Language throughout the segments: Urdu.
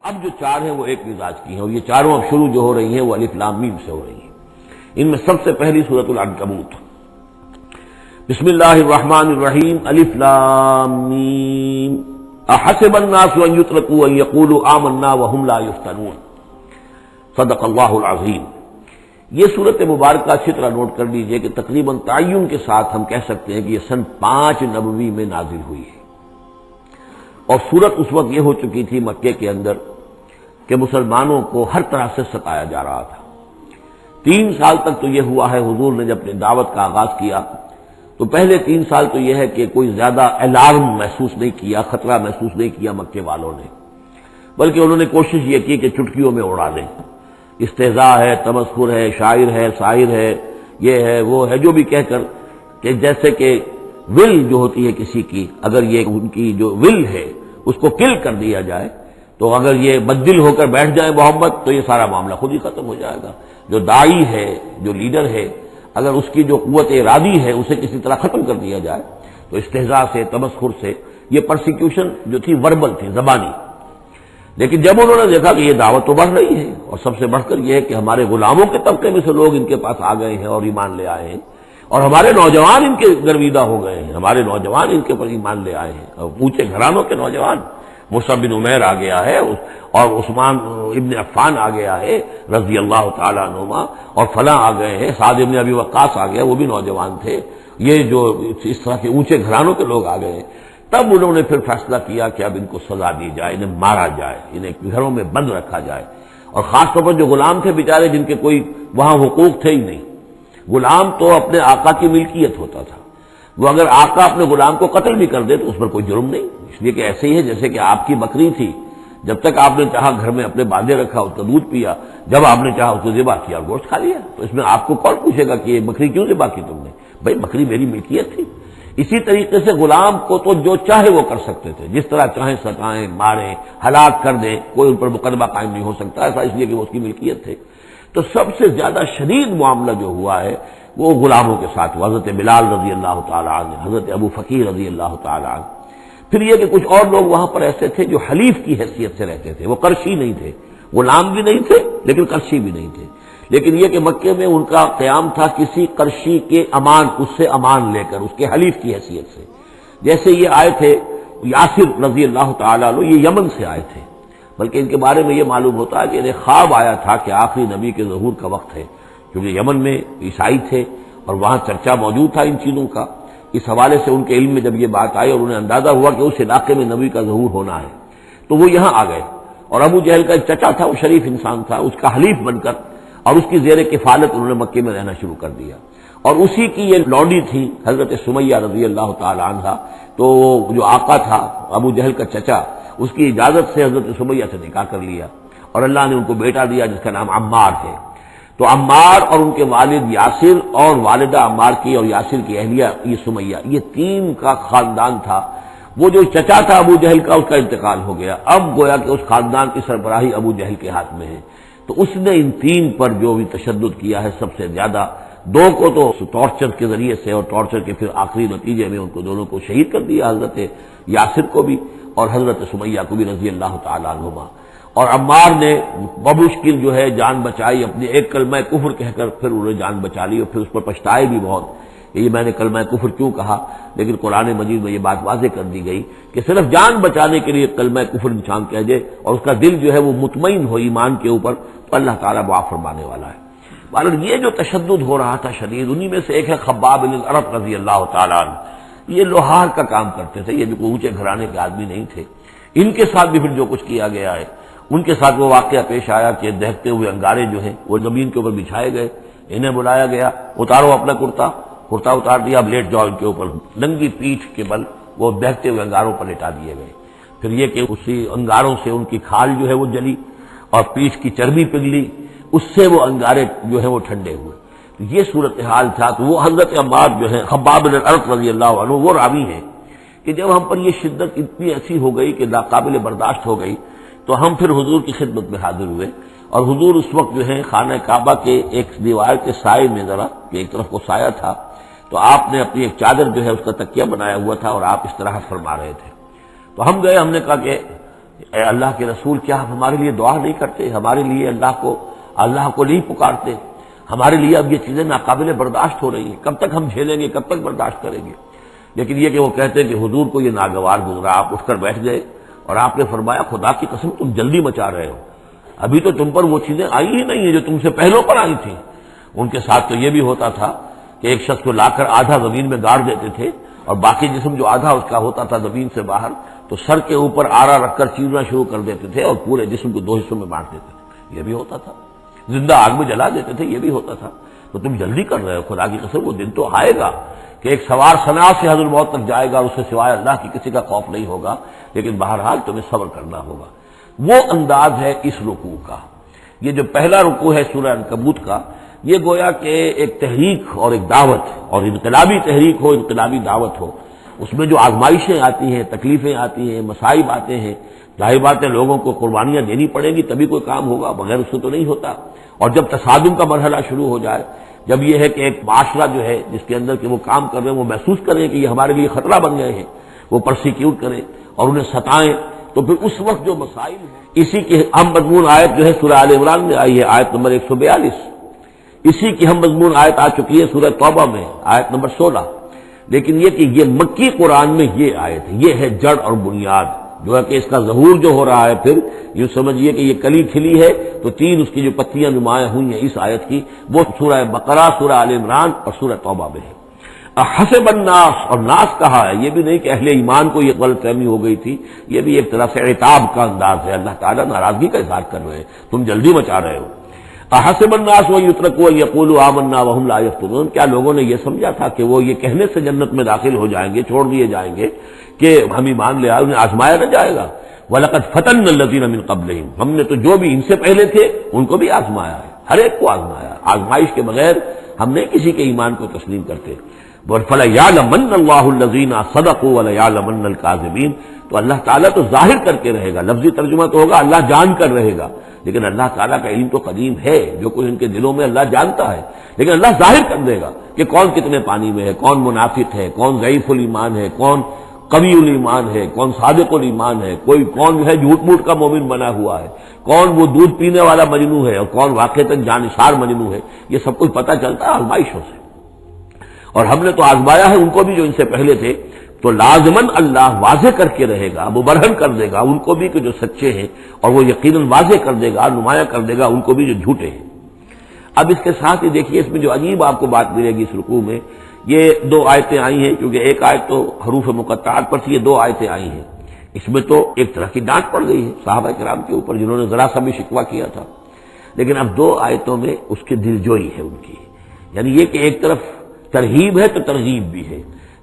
اب جو چار ہیں وہ ایک مزاج کی ہیں، اور یہ چاروں اب شروع جو ہو رہی ہیں وہ الف لام میم سے ہو رہی ہیں۔ ان میں سب سے پہلی سورۃ العنکبوت، بسم اللہ الرحمن الرحیم، الف لام میم، احسب الناس ان یترکوا ان یقولوا آمنا وهم لا یفتنون، صدق اللہ العظیم۔ یہ صورت مبارکہ اچھی طرح نوٹ کر لیجئے کہ تقریباً تعین کے ساتھ ہم کہہ سکتے ہیں کہ یہ سن 5 نبوی میں نازل ہوئی ہے، اور صورت اس وقت یہ ہو چکی تھی مکے کے اندر کہ مسلمانوں کو ہر طرح سے ستایا جا رہا تھا۔ 3 سال تک تو یہ ہوا ہے، حضور نے جب اپنی دعوت کا آغاز کیا تو پہلے 3 سال تو یہ ہے کہ کوئی زیادہ الارم محسوس نہیں کیا، خطرہ محسوس نہیں کیا مکے والوں نے، بلکہ انہوں نے کوشش یہ کی کہ چٹکیوں میں اڑا دیں۔ استہزاء ہے، تمسخر ہے، شاعر ہے، ساحر ہے، یہ ہے وہ ہے، جو بھی کہہ کر کہ جیسے کہ ول جو ہوتی ہے کسی کی، اگر یہ ان کی جو ول ہے اس کو کل کر دیا جائے تو اگر یہ بددل ہو کر بیٹھ جائے محمد تو یہ سارا معاملہ خود ہی ختم ہو جائے گا۔ جو داعی ہے، جو لیڈر ہے، اگر اس کی جو قوت ارادی ہے اسے کسی طرح ختم کر دیا جائے تو استہزاء سے، تمسخر سے، یہ پرسیکیوشن جو تھی وربل تھی، زبانی۔ لیکن جب انہوں نے دیکھا کہ یہ دعوت تو بڑھ رہی ہے، اور سب سے بڑھ کر یہ ہے کہ ہمارے غلاموں کے طبقے میں سے لوگ ان کے پاس آ گئے ہیں اور ایمان لے آئے ہیں، اور ہمارے نوجوان ان کے گرویدہ ہو گئے ہیں، ہمارے نوجوان ان کے پر ایمان لے آئے ہیں، اور اونچے گھرانوں کے نوجوان، مصعب بن عمیر آ گیا ہے، اور عثمان ابن عفان آ گیا ہے رضی اللہ تعالیٰ عنہما، اور فلاں آ گئے ہیں، سعد ابن ابی وقاص آ گیا، وہ بھی نوجوان تھے، یہ جو اس طرح کے اونچے گھرانوں کے لوگ آ گئے ہیں۔ تب انہوں نے پھر فیصلہ کیا کہ اب ان کو سزا دی جائے، انہیں مارا جائے، انہیں گھروں میں بند رکھا جائے، اور خاص طور پر جو غلام تھے بیچارے، جن کے کوئی وہاں حقوق تھے ہی نہیں۔ غلام تو اپنے آقا کی ملکیت ہوتا تھا، وہ اگر آقا اپنے غلام کو قتل بھی کر دے تو اس پر کوئی جرم نہیں، اس لیے کہ ایسے ہی ہے جیسے کہ آپ کی بکری تھی، جب تک آپ نے چاہا گھر میں اپنے باندھے رکھا، اس کا دودھ پیا، جب آپ نے چاہا اس کو ذبح کیا اور گوشت کھا لیا، تو اس میں آپ کو کون پوچھے گا کہ یہ بکری کیوں ذبح کی تم نے؟ بھائی بکری میری ملکیت تھی۔ اسی طریقے سے غلام کو تو جو چاہے وہ کر سکتے تھے، جس طرح چاہیں ستائیں، ماریں، ہلاک کر دیں، کوئی ان پر مقدمہ قائم نہیں ہو سکتا، ایسا اس لیے کہ وہ اس کی ملکیت تھے۔ تو سب سے زیادہ شدید معاملہ جو ہوا ہے وہ غلاموں کے ساتھ ہوا، حضرت بلال رضی اللہ تعالیٰ عنہ، حضرت ابو فقیر رضی اللہ تعالیٰ عنہ۔ پھر یہ کہ کچھ اور لوگ وہاں پر ایسے تھے جو حلیف کی حیثیت سے رہتے تھے، وہ قرشی نہیں تھے، غلام بھی نہیں تھے لیکن قرشی بھی نہیں تھے، لیکن یہ کہ مکے میں ان کا قیام تھا کسی قرشی کے امان، اس سے امان لے کر، اس کے حلیف کی حیثیت سے۔ جیسے یہ آئے تھے یاسر رضی اللہ تعالیٰ عنہ، یہ یمن سے آئے تھے، بلکہ ان کے بارے میں یہ معلوم ہوتا ہے کہ انہیں خواب آیا تھا کہ آخری نبی کے ظہور کا وقت ہے، کیونکہ یمن میں عیسائی تھے اور وہاں چرچا موجود تھا ان چیزوں کا۔ اس حوالے سے ان کے علم میں جب یہ بات آئی اور انہیں اندازہ ہوا کہ اس علاقے میں نبی کا ظہور ہونا ہے تو وہ یہاں آ گئے، اور ابو جہل کا ایک چچا تھا، وہ شریف انسان تھا، اس کا حلیف بن کر اور اس کی زیر کفالت انہوں نے مکے میں رہنا شروع کر دیا، اور اسی کی یہ لونڈی تھی حضرت سمیہ رضی اللہ تعالی عنہ۔ تو جو آقا تھا ابو جہل کا چچا، اس کی اجازت سے حضرت سمیہ سے نکاح کر لیا، اور اللہ نے ان کو بیٹا دیا جس کا نام عمار ہے۔ تو عمار اور ان کے والد یاسر اور والدہ عمار کی اور یاسر کی اہلیہ یہ سمیہ، یہ 3 کا خاندان تھا۔ وہ جو چچا تھا ابو جہل کا، اس کا انتقال ہو گیا، اب گویا کہ اس خاندان کی سربراہی ابو جہل کے ہاتھ میں ہے۔ تو اس نے ان 3 پر جو بھی تشدد کیا ہے سب سے زیادہ، 2 کو تو ٹارچر کے ذریعے سے، اور ٹارچر کے پھر آخری نتیجے میں ان کو دونوں کو شہید کر دیا، حضرت یاسر کو بھی اور حضرت سمیہ کو بھی رضی اللہ تعالیٰ عنہما۔ اور عمار نے بمشکل جو ہے جان بچائی، اپنے ایک کلمہ کفر کہہ کر پھر انہوں نے جان بچا لی، اور پھر اس پر پچھتائے بھی بہت کہ یہ میں نے کلمہ کفر کیوں کہا، لیکن قرآن مجید میں یہ بات واضح کر دی گئی کہ صرف جان بچانے کے لیے کلمہ کفر انسان کہہ دے اور اس کا دل جو ہے وہ مطمئن ہو ایمان کے اوپر، تو اللہ تعالیٰ معاف فرمانے والا ہے۔ بہرحال یہ جو تشدد ہو رہا تھا شدید، انہی میں سے ایک ہے خباب بن الارت رضی اللہ تعالیٰ عنہ۔ یہ لوہار کا کام کرتے تھے، یہ جو اونچے گھرانے کے آدمی نہیں تھے۔ ان کے ساتھ بھی پھر جو کچھ کیا گیا ہے، ان کے ساتھ وہ واقعہ پیش آیا کہ دہتے ہوئے انگارے جو ہیں وہ زمین کے اوپر بچھائے گئے، انہیں بلایا گیا، اتارو اپنا کرتا اتار دیا، اب لیٹ جاؤ ان کے اوپر، ننگی پیٹھ کے بل وہ دہتے ہوئے انگاروں پر لٹا دیے گئے۔ پھر یہ کہ اسی انگاروں سے ان کی کھال جو ہے وہ جلی اور پیٹھ کی چربی پگھلی، اس سے وہ انگارے جو ہیں وہ ٹھنڈے ہوئے۔ تو یہ صورتحال تھا۔ تو وہ حضرت عمار جو ہے خباب بن الارت رضی اللہ عنہ، وہ راوی ہیں کہ جب ہم پر یہ شدت اتنی ایسی ہو گئی کہ ناقابل برداشت ہو گئی تو ہم پھر حضور کی خدمت میں حاضر ہوئے، اور حضور اس وقت جو ہے خانہ کعبہ کے ایک دیوار کے سائے میں، ذرا کہ ایک طرف کو سایہ تھا، تو آپ نے اپنی ایک چادر جو ہے اس کا تکیہ بنایا ہوا تھا اور آپ استراحت فرما رہے تھے۔ تو ہم گئے، ہم نے کہا کہ اے اللہ کے رسول کیا آپ ہمارے لیے دعا نہیں کرتے، ہمارے لیے اللہ کو نہیں پکارتے؟ ہمارے لیے اب یہ چیزیں ناقابل برداشت ہو رہی ہیں، کب تک ہم جھیلیں گے، کب تک برداشت کریں گے؟ لیکن یہ کہ وہ کہتے ہیں کہ حضور کو یہ ناگوار گزرا، آپ اٹھ کر بیٹھ گئے اور آپ نے فرمایا خدا کی قسم تم جلدی مچا رہے ہو، ابھی تو تم پر وہ چیزیں آئی ہی نہیں ہیں جو تم سے پہلوں پر آئی تھیں۔ ان کے ساتھ تو یہ بھی ہوتا تھا کہ ایک شخص کو لا کر آدھا زمین میں گاڑ دیتے تھے اور باقی جسم جو آدھا اس کا ہوتا تھا زمین سے باہر تو سر کے اوپر آرا رکھ کر چیرنا شروع کر دیتے تھے اور پورے جسم کو 2 حصوں میں بانٹ دیتے تھے، یہ بھی ہوتا تھا۔ زندہ آگ میں جلا دیتے تھے، یہ بھی ہوتا تھا۔ تو تم جلدی کر رہے ہو، خدا کی قسم وہ دن تو آئے گا کہ ایک سوار صنع سے حضر الموت تک جائے گا، اس سے سوائے اللہ کی کسی کا خوف نہیں ہوگا، لیکن بہرحال تمہیں صبر کرنا ہوگا۔ وہ انداز ہے اس رکوع کا۔ یہ جو پہلا رکوع ہے سورہ عنکبوت کا، یہ گویا کہ ایک تحریک اور ایک دعوت، اور انقلابی تحریک ہو، انقلابی دعوت ہو، اس میں جو آزمائشیں آتی ہیں، تکلیفیں آتی ہیں، مصائب آتے ہیں، ظاہر بات ہے لوگوں کو قربانیاں دینی پڑیں گی تبھی کوئی کام ہوگا، بغیر اس سے تو نہیں ہوتا۔ اور جب تصادم کا مرحلہ شروع ہو جائے، جب یہ ہے کہ ایک معاشرہ جو ہے جس کے اندر کہ وہ کام کر رہے ہیں وہ محسوس کریں کہ یہ ہمارے لیے خطرہ بن گئے ہیں، وہ پرسیکیوٹ کریں اور انہیں ستائیں، تو پھر اس وقت جو مسائل ہیں، اسی کی ہم مضمون آیت جو ہے سورہ آل عمران میں آئی ہے، آیت نمبر 142۔ اسی کی ہم مضمون آیت آ چکی ہے سورہ توبہ میں، آیت نمبر 16۔ لیکن یہ کہ یہ مکی قرآن میں یہ آیت ہے، یہ ہے جڑ اور بنیاد، جو ہے کہ اس کا ظہور جو ہو رہا ہے، پھر یہ سمجھیے کہ یہ کلی کھلی ہے تو 3 اس کی جو پتیاں نمایاں ہوئی ہیں اس آیت کی، وہ سورہ بقرہ، سورہ آل عمران اور سورہ توبہ میں ہے۔ حسب الناس، اور ناس کہا ہے، یہ بھی نہیں کہ اہل ایمان کو یہ غلط فہمی ہو گئی تھی، یہ بھی ایک طرح سے عتاب کا انداز ہے، اللہ تعالیٰ ناراضگی کا اظہار کر رہے ہیں، تم جلدی مچا رہے ہو۔ احسب الناس ان یترکوا ان یقولوا آمنا وهم لا یفتنون، کیا لوگوں نے یہ سمجھا تھا کہ وہ یہ کہنے سے جنت میں داخل ہو جائیں گے، چھوڑ دیے جائیں گے کہ ہم ایمان لے آئے، انہیں آزمایا نہ جائے گا؟ وَلَقَدْ فَتَنَّا الَّذِينَ مِن قَبْلِهِمْ، ہم نے تو جو بھی ان سے پہلے تھے ان کو بھی آزمایا ہے، ہر ایک کو آزمایا، آزمائش کے بغیر ہم نہیں کسی کے ایمان کو تسلیم کرتے۔ فَلَيَعْلَمَنَّ اللَّهُ الَّذِينَ صَدَقُوا وَلَيَعْلَمَنَّ الْكَاذِبِينَ، تو اللہ تعالیٰ تو ظاہر کر کے رہے گا، لفظی ترجمہ تو ہوگا اللہ جان کر رہے گا، لیکن اللہ تعالیٰ کا علم تو قدیم ہے، جو کچھ ان کے دلوں میں اللہ جانتا ہے، لیکن اللہ ظاہر کر دے گا کہ کون کتنے پانی میں ہے، کون منافق ہے، کون ضعیف الایمان ہے، کون قوی الایمان ہے، کون صادق الایمان ہے، کون جو ہے جھوٹ موٹ کا مومن بنا ہوا ہے، کون وہ دودھ پینے والا مجنو ہے اور کون واقعتاً جانثار مجنو ہے، یہ سب کچھ پتہ چلتا ہے آزمائشوں سے۔ اور ہم نے تو آزمایا ہے ان کو بھی جو ان سے پہلے تھے، تو لازماً اللہ واضح کر کے رہے گا، مبرہن کر دے گا ان کو بھی کہ جو سچے ہیں، اور وہ یقیناً واضح کر دے گا، نمایاں کر دے گا ان کو بھی جو جھوٹے ہیں۔ اب اس کے ساتھ ہی دیکھیے اس میں جو عجیب آپ کو بات ملے گی اس رکوع میں، یہ 2 آیتیں آئی ہیں، کیونکہ ایک آیت تو حروف مقطعات پر تھی، یہ 2 آیتیں آئی ہیں، اس میں تو ایک طرح کی ڈانٹ پڑ گئی ہے صحابہ کرام کے اوپر جنہوں نے ذرا سا بھی شکوہ کیا تھا، لیکن اب 2 آیتوں میں اس کی دلجوئی ہے ان کی، یعنی یہ کہ ایک طرف ترغیب ہے تو ترغیب بھی ہے،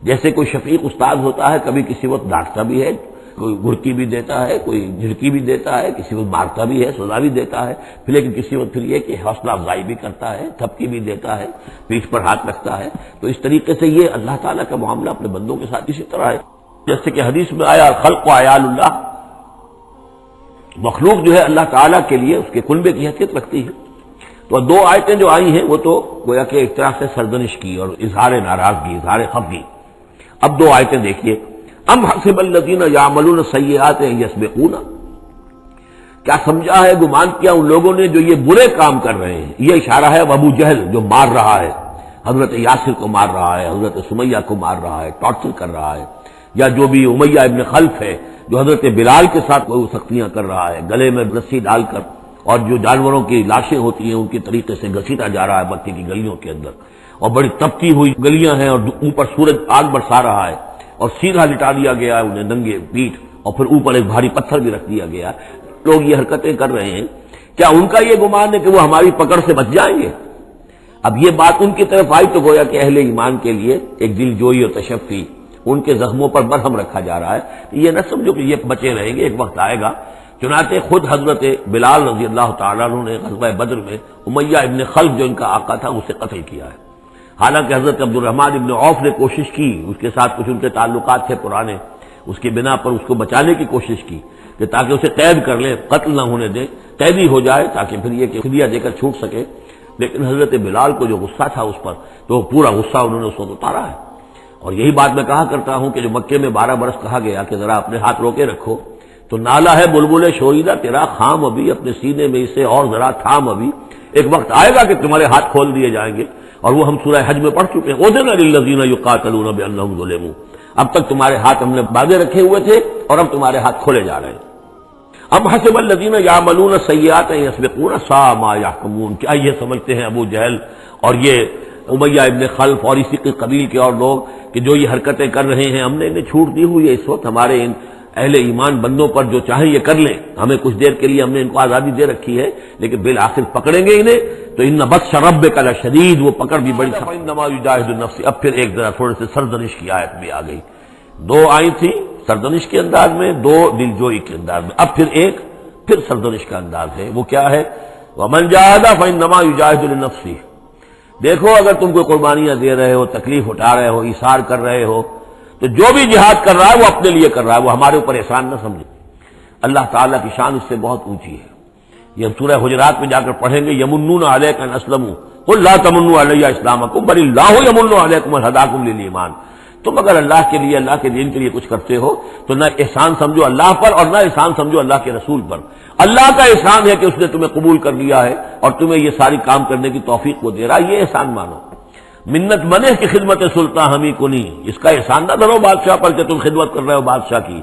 جیسے کوئی شفیق استاد ہوتا ہے، کبھی کسی وقت ڈانٹتا بھی ہے، کوئی گھرکی بھی دیتا ہے، کوئی جھڑکی بھی دیتا ہے، کسی وقت مارتا بھی ہے، سزا بھی دیتا ہے، پھر لیکن کسی وقت پھر یہ کہ حوصلہ افزائی بھی کرتا ہے، تھپکی بھی دیتا ہے، پیٹھ پر ہاتھ رکھتا ہے۔ تو اس طریقے سے یہ اللہ تعالیٰ کا معاملہ اپنے بندوں کے ساتھ اسی طرح ہے، جیسے کہ حدیث میں آیا الخلق عیال اللہ، مخلوق جو ہے اللہ تعالیٰ کے لیے اس کے کنبے کی حیثیت رکھتی ہے۔ تو 2 آیتیں جو آئی ہیں وہ تو گویا کہ ایک طرح سے سرزنش کی اور اظہار ناراضگی، اظہار خفگی۔ اب 2 آیتیں دیکھیے، ام حسب الذین یعملون السیئات ان یسبقونا، کیا سمجھا ہے، گمان کیا ان لوگوں نے جو یہ برے کام کر رہے ہیں، یہ اشارہ ہے ابو جہل جو مار رہا ہے، حضرت یاسر کو مار رہا ہے، حضرت سمیہ کو مار رہا ہے، ٹارچر کر رہا ہے، یا جو بھی امیہ ابن خلف ہے جو حضرت بلال کے ساتھ وہ سختیاں کر رہا ہے، گلے میں رسی ڈال کر، اور جو جانوروں کی لاشیں ہوتی ہیں ان کی طریقے سے گھسیٹا جا رہا ہے مکے کی گلیوں کے اندر، اور بڑی تپتی ہوئی گلیاں ہیں اور اوپر سورج آگ برسا رہا ہے، اور سیدھا لٹا دیا گیا ہے انہیں ننگے پیٹھ، اور پھر اوپر ایک بھاری پتھر بھی رکھ دیا گیا۔ لوگ یہ حرکتیں کر رہے ہیں، کیا ان کا یہ گمان ہے کہ وہ ہماری پکڑ سے بچ جائیں گے؟ اب یہ بات ان کی طرف آئی تو گویا کہ اہل ایمان کے لیے ایک دل جوئی اور تشفی، ان کے زخموں پر مرہم رکھا جا رہا ہے، یہ نہ سمجھو کہ یہ بچے رہیں گے، ایک وقت آئے گا۔ چنانچہ خود حضرت بلال رضی اللہ تعالیٰ عنہ نے غزوہ بدر میں امیہ ابن خلف جو ان کا آقا تھا اسے قتل کیا ہے، حالانکہ حضرت عبد الرحمن ابن عوف نے کوشش کی، اس کے ساتھ کچھ ان کے تعلقات تھے پرانے، اس کی بنا پر اس کو بچانے کی کوشش کی کہ تاکہ اسے قید کر لیں، قتل نہ ہونے دیں، قیدی ہو جائے تاکہ پھر یہ کہ فدیہ دے کر چھوٹ سکے، لیکن حضرت بلال کو جو غصہ تھا اس پر، تو پورا غصہ انہوں نے اس وقت اتارا ہے۔ اور یہی بات میں کہا کرتا ہوں کہ جو مکے میں 12 برس کہا گیا کہ ذرا اپنے ہاتھ روکے رکھو، تو نالا ہے بلبل شوریدہ تیرا، خام ابھی اپنے سینے میں اسے اور ذرا تھام ابھی، ایک وقت آئے گا کہ تمہارے ہاتھ کھول دیے جائیں گے، اور وہ ہم سورہ حج میں پڑھ چکے ہیں، اذن للذین یقاتلون بانہم ظلموا، اب تک تمہارے ہاتھ ہم نے باندھے رکھے ہوئے تھے اور اب تمہارے ہاتھ کھولے جا رہے ہیں۔ ام حسب الذین یعملون السیئات ان یسبقونا ساء ما یحکمون، کیا یہ سمجھتے ہیں ابو جہل اور یہ امیہ ابن خلف اور اسی کے قبیل کے اور لوگ کہ جو یہ حرکتیں کر رہے ہیں ہم نے انہیں چھوٹ دی ہوئی ہے، اس وقت ہمارے ان اہل ایمان بندوں پر جو چاہیں یہ کر لیں، ہمیں کچھ دیر کے لیے ہم نے ان کو آزادی دے رکھی ہے، لیکن بالآخر پکڑیں گے انہیں تو ان بطش ربک لشدید، وہ پکڑ بھی بڑی سخت۔ انما یجاہد النفس، اب پھر ایک ذرا تھوڑے سے سرزنش کی آیت بھی آ گئی، دو آئی تھی سرزنش کے انداز میں، دو دلجوئی کے انداز میں، اب پھر ایک پھر سرزنش کا انداز ہے، وہ کیا ہے؟ ومن جاہد فانما یجاہد لنفسہ، دیکھو اگر تم کوئی قربانیاں دے رہے ہو، تکلیف اٹھا رہے ہو، ایثار کر رہے ہو، تو جو بھی جہاد کر رہا ہے وہ اپنے لیے کر رہا ہے، وہ ہمارے اوپر احسان نہ سمجھے۔ اللہ تعالیٰ کی شان اس سے بہت اونچی ہے، یہ ہم سورہ حجرات میں جا کر پڑھیں گے، یمنون علیک ان اسلموا قل لا تمنوا علی اسلامکم بل اللہ یمن علیکم ان ہداکم للایمان، تم اگر اللہ کے لیے، اللہ کے دین کے لیے کچھ کرتے ہو تو نہ احسان سمجھو اللہ پر اور نہ احسان سمجھو اللہ کے رسول پر، اللہ کا احسان ہے کہ اس نے تمہیں قبول کر لیا ہے اور تمہیں یہ ساری کام کرنے کی توفیق وہ دے رہا ہے، یہ احسان مانو۔ منت بنے کہ خدمت سلطان ہمیں کنی، اس کا احسان نہ دھرو بادشاہ پر کہ تم خدمت کر رہے ہو بادشاہ کی،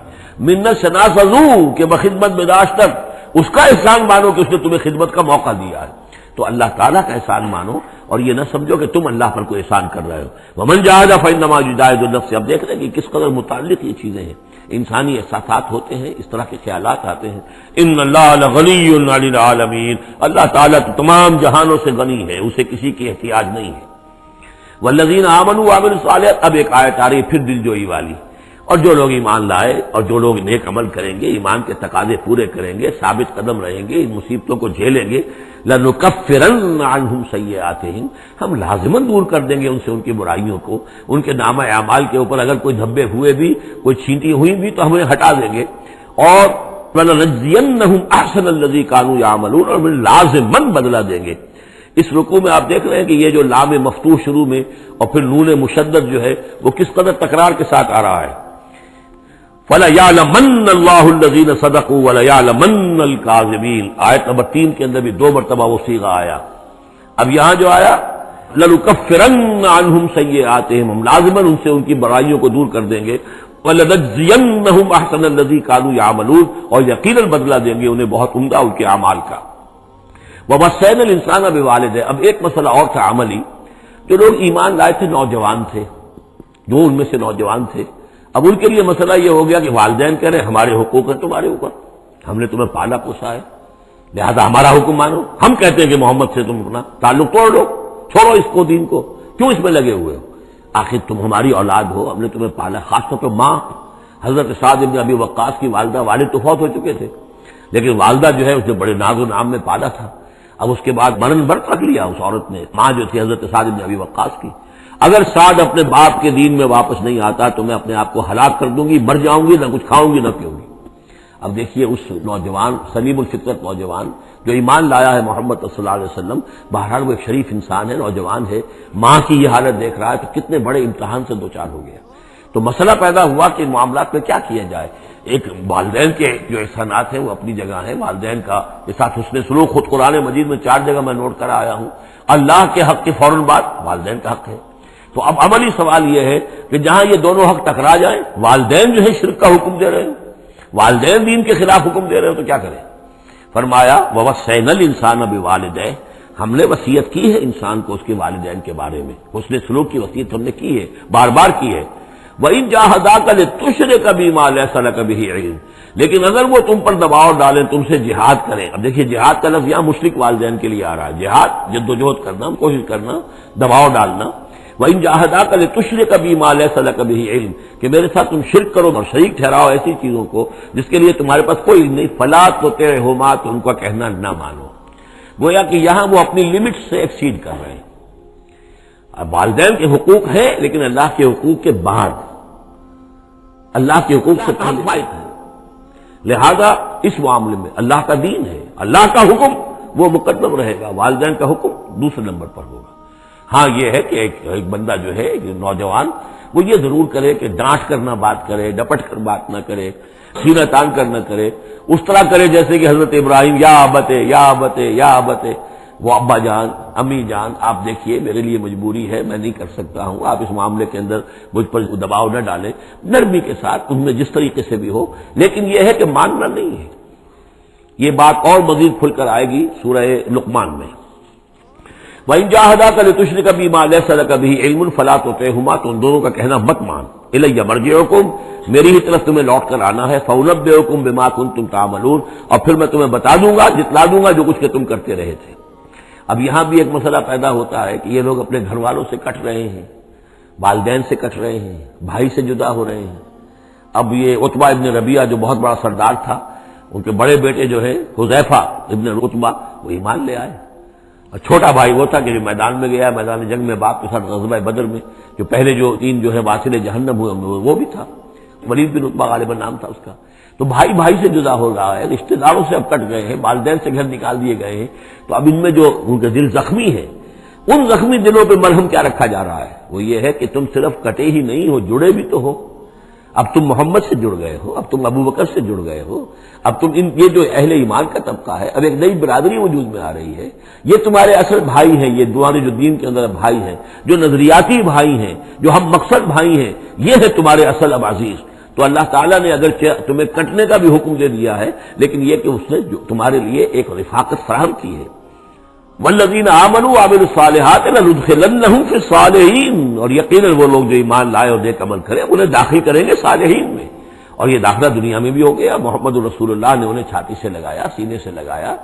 منت شناس ازو کہ بخدمت بداشت تک، اس کا احسان مانو کہ اس نے تمہیں خدمت کا موقع دیا ہے، تو اللہ تعالیٰ کا احسان مانو اور یہ نہ سمجھو کہ تم اللہ پر کوئی احسان کر رہے ہو۔ ومن جاہد فانما یجاہد لنفسہ، اب دیکھ رہے ہیں کہ کس قدر متعلق یہ چیزیں ہیں، انسانی احساسات ہوتے ہیں، اس طرح کے خیالات آتے ہیں۔ ان اللہ لغنی عن العالمین، اللہ تعالیٰ تو تمام جہانوں سے غنی ہے، اسے کسی کی احتیاج نہیں ہے۔ والذین آمنوا وعملوا الصالحات، اب ایک آیت آ رہی پھر دلجوئی والی، اور جو لوگ ایمان لائے اور جو لوگ نیک عمل کریں گے، ایمان کے تقاضے پورے کریں گے، ثابت قدم رہیں گے، ان مصیبتوں کو جھیلیں گے، لنکفرن عنہم سیئاتہم، ہم لازماً دور کر دیں گے ان سے ان کی برائیوں کو، ان کے نامہ اعمال کے اوپر اگر کوئی دھبے ہوئے بھی، کوئی چھینٹی ہوئی بھی تو ہم انہیں ہٹا دیں گے، اور ولنجزینہم احسن الذی کانوا یعملون، اور لازماً بدلہ دیں گے۔ اس رکوع میں آپ دیکھ رہے ہیں کہ یہ جو لام مفتوح شروع میں اور پھر نون مشدد جو ہے وہ کس قدر تکرار کے ساتھ آ رہا ہے۔ فَلَيَعْلَمَنَّ اللَّهُ الَّذِينَ صَدَقُوا وَلَيَعْلَمَنَّ الْكَاذِبِينَ، آیت نمبر 3 کے اندر بھی 2 مرتبہ وہ صیغہ آیا۔ اب یہاں جو آیا لَنُكَفِّرَنَّ عَنْهُمْ سَيِّئَاتِهِمْ، ہم لازماً ان سے ان کی برائیوں کو دور کر دیں گے، وَلَنَجْزِيَنَّهُمْ أَحْسَنَ الَّذِي كَانُوا يَعْمَلُونَ، اور یقیناً بدلہ دیں گے انہیں بہت عمدہ ان کے اعمال کا۔ وَوَصَّيْنَا الْإِنسَانَ بِوَالِدَيْهِ، اب ایک مسئلہ اور تھا عملی، جو لوگ ایمان لائے تھے نوجوان تھے، جو ان میں سے نوجوان تھے، اب ان کے لیے مسئلہ یہ ہو گیا کہ والدین کہہ رہے ہیں ہمارے حقوق ہیں تمہارے اوپر، ہم نے تمہیں پالا پوسا ہے، لہذا ہمارا حکم مانو، ہم کہتے ہیں کہ محمد سے تم اپنا تعلق توڑ دو، چھوڑو اس کو، دین کو، کیوں اس میں لگے ہوئے ہو؟ آخر تم ہماری اولاد ہو، ہم نے تمہیں پالا، خاص طور پہ ماں حضرت سعد بن ابی وقاص کی والدہ، والد تو فوت ہو چکے تھے لیکن والدہ جو ہے اس نے بڑے ناز و نام میں پالا تھا، اب اس کے بعد مرن برت رکھ لیا اس عورت نے، ماں جو تھی حضرت سعد بن ابی وقاص کی، اگر سعد اپنے باپ کے دین میں واپس نہیں آتا تو میں اپنے آپ کو ہلاک کر دوں گی، مر جاؤں گی، نہ کچھ کھاؤں گی نہ پیوں گی۔ اب دیکھیے اس نوجوان سلیم الفطرت نوجوان جو ایمان لایا ہے محمد صلی اللہ علیہ وسلم، بہرحال وہ ایک شریف انسان ہے، نوجوان ہے، ماں کی یہ حالت دیکھ رہا ہے تو کتنے بڑے امتحان سے دوچار ہو گیا۔ تو مسئلہ پیدا ہوا کہ معاملات میں کیا کیا جائے۔ ایک والدین کے جو احسانات ہیں وہ اپنی جگہ ہیں، والدین کا کے ساتھ حسن سلوک خود قرآن مجید میں 4 جگہ میں نوٹ کرا آیا ہوں، اللہ کے حق کے فوراً بعد والدین کا حق ہے۔ تو اب عملی سوال یہ ہے کہ جہاں یہ دونوں حق ٹکرا جائیں، والدین جو ہے شرک کا حکم دے رہے ہیں، والدین دین کے خلاف حکم دے رہے ہیں، تو کیا کریں؟ فرمایا وَوَصَّيْنَا الْإِنسَانَ بِوَالِدَيْهِ، ہم نے وصیت کی ہے انسان کو اس کے والدین کے بارے میں، حسن سلوک کی وصیت ہم نے کی ہے، بار بار کی ہے۔ وَإِن جَاهَدَاكَ لِتُشْرِكَ بِمَا لَيْسَ لَكَ بِهِ عِلْمٌ، لیکن اگر وہ تم پر دباؤ ڈالیں، تم سے جہاد کریں، اب دیکھیے جہاد کا لفظ یہاں مشرک والدین کے لیے آ رہا ہے، جہاد جد و جہد کرنا، کوشش کرنا، دباؤ ڈالنا۔ وَإِن جَاهَدَاكَ لِتُشْرِكَ بِمَا لَيْسَ لَكَ بِهِ عِلْمٌ، کہ میرے ساتھ تم شرک کرو اور شریک ٹھہراؤ ایسی چیزوں کو جس کے لیے تمہارے پاس کوئی علم نہیں، فَلَا تُطِعْهُمَا، تو ان کا کہنا نہ مانو۔ گویا کہ یہاں وہ اپنی لمٹ سے ایکسیڈ کر رہے ہیں۔ اب والدین کے حقوق ہیں لیکن اللہ کے حقوق کے بعد، اللہ کے حقوق سے پہلے ہے، لہذا اس معاملے میں اللہ کا دین ہے، اللہ کا حکم وہ مقدم رہے گا، والدین کا حکم دوسرے نمبر پر ہوگا۔ ہاں یہ ہے کہ ایک بندہ جو ہے نوجوان وہ یہ ضرور کرے کہ ڈانٹ کر نہ بات کرے، ڈپٹ کر بات نہ کرے، سینہ تان کر نہ کرے، اس طرح کرے جیسے کہ حضرت ابراہیم یا ابتے یا ابتے یا ابتے، وہ ابا جان امی جان آپ دیکھیے میرے لیے مجبوری ہے، میں نہیں کر سکتا ہوں، آپ اس معاملے کے اندر مجھ پر دباؤ نہ ڈالیں، نرمی کے ساتھ ان میں جس طریقے سے بھی ہو، لیکن یہ ہے کہ ماننا نہیں ہے۔ یہ بات اور مزید کھل کر آئے گی سورہ لقمان میں۔ وَإِن جَاهَدَاكَ لِتُشْرِكَ بِي مَا لَيْسَ لَكَ بِهِ عِلْمٌ فَلَا تُطِعْهُمَا، تو ان دونوں کا کہنا مت مان۔ إِلَيَّ مَرْجِعُكُمْ، میری ہی طرف تمہیں لوٹ کر آنا ہے، فَأُنَبِّئُكُم بِمَا كُنتُمْ تَعْمَلُونَ، اور پھر میں تمہیں بتا دوں گا، جتلا دوں گا جو کچھ کہ تم کرتے رہے تھے۔ اب یہاں بھی ایک مسئلہ پیدا ہوتا ہے کہ یہ لوگ اپنے گھر والوں سے کٹ رہے ہیں، والدین سے کٹ رہے ہیں، بھائی سے جدا ہو رہے ہیں۔ اب یہ عتبہ ابن ربیعہ جو بہت بڑا سردار تھا، ان کے بڑے بیٹے جو ہے حذیفہ ابن عتبہ، وہ ایمان لے آئے، اور چھوٹا بھائی وہ تھا کہ جو میدان میں گیا، میدان جنگ میں باپ کے ساتھ غزوہ بدر میں جو پہلے جو 3 جو ہے واصل جہنم ہوئے وہ بھی تھا، ولید بن عتبہ غالباً نام تھا اس کا۔ تو بھائی بھائی سے جدا ہو رہا ہے، رشتہ داروں سے اب کٹ گئے ہیں، والدین سے گھر نکال دیے گئے ہیں، تو اب ان میں جو ان کے دل زخمی ہیں، ان زخمی دلوں پہ مرہم کیا رکھا جا رہا ہے؟ وہ یہ ہے کہ تم صرف کٹے ہی نہیں ہو، جڑے بھی تو ہو۔ اب تم محمد سے جڑ گئے ہو، اب تم ابو بکر سے جڑ گئے ہو، اب تم یہ جو اہل ایمان کا طبقہ ہے، اب ایک نئی برادری وجود میں آ رہی ہے، یہ تمہارے اصل بھائی ہیں، یہ تمہارے جو دین کے اندر بھائی ہیں، جو نظریاتی بھائی ہیں، جو ہم مقصد بھائی ہیں، یہ ہے تمہارے اصل اب عزیز۔ تو اللہ تعالیٰ نے اگر تمہیں کٹنے کا بھی حکم دے دیا ہے، لیکن یہ کہ اس نے تمہارے لیے ایک رفاقت فراہم کی ہے۔ والذین آمنوا وعملوا الصالحات لندخلنہم فی الصالحین، اور یقیناً وہ لوگ جو ایمان لائے اور نیک عمل کرے انہیں داخل کریں گے صالحین میں، اور یہ داخلہ دنیا میں بھی ہو گیا۔ محمد رسول اللہ نے انہیں چھاتی سے لگایا، سینے سے لگایا،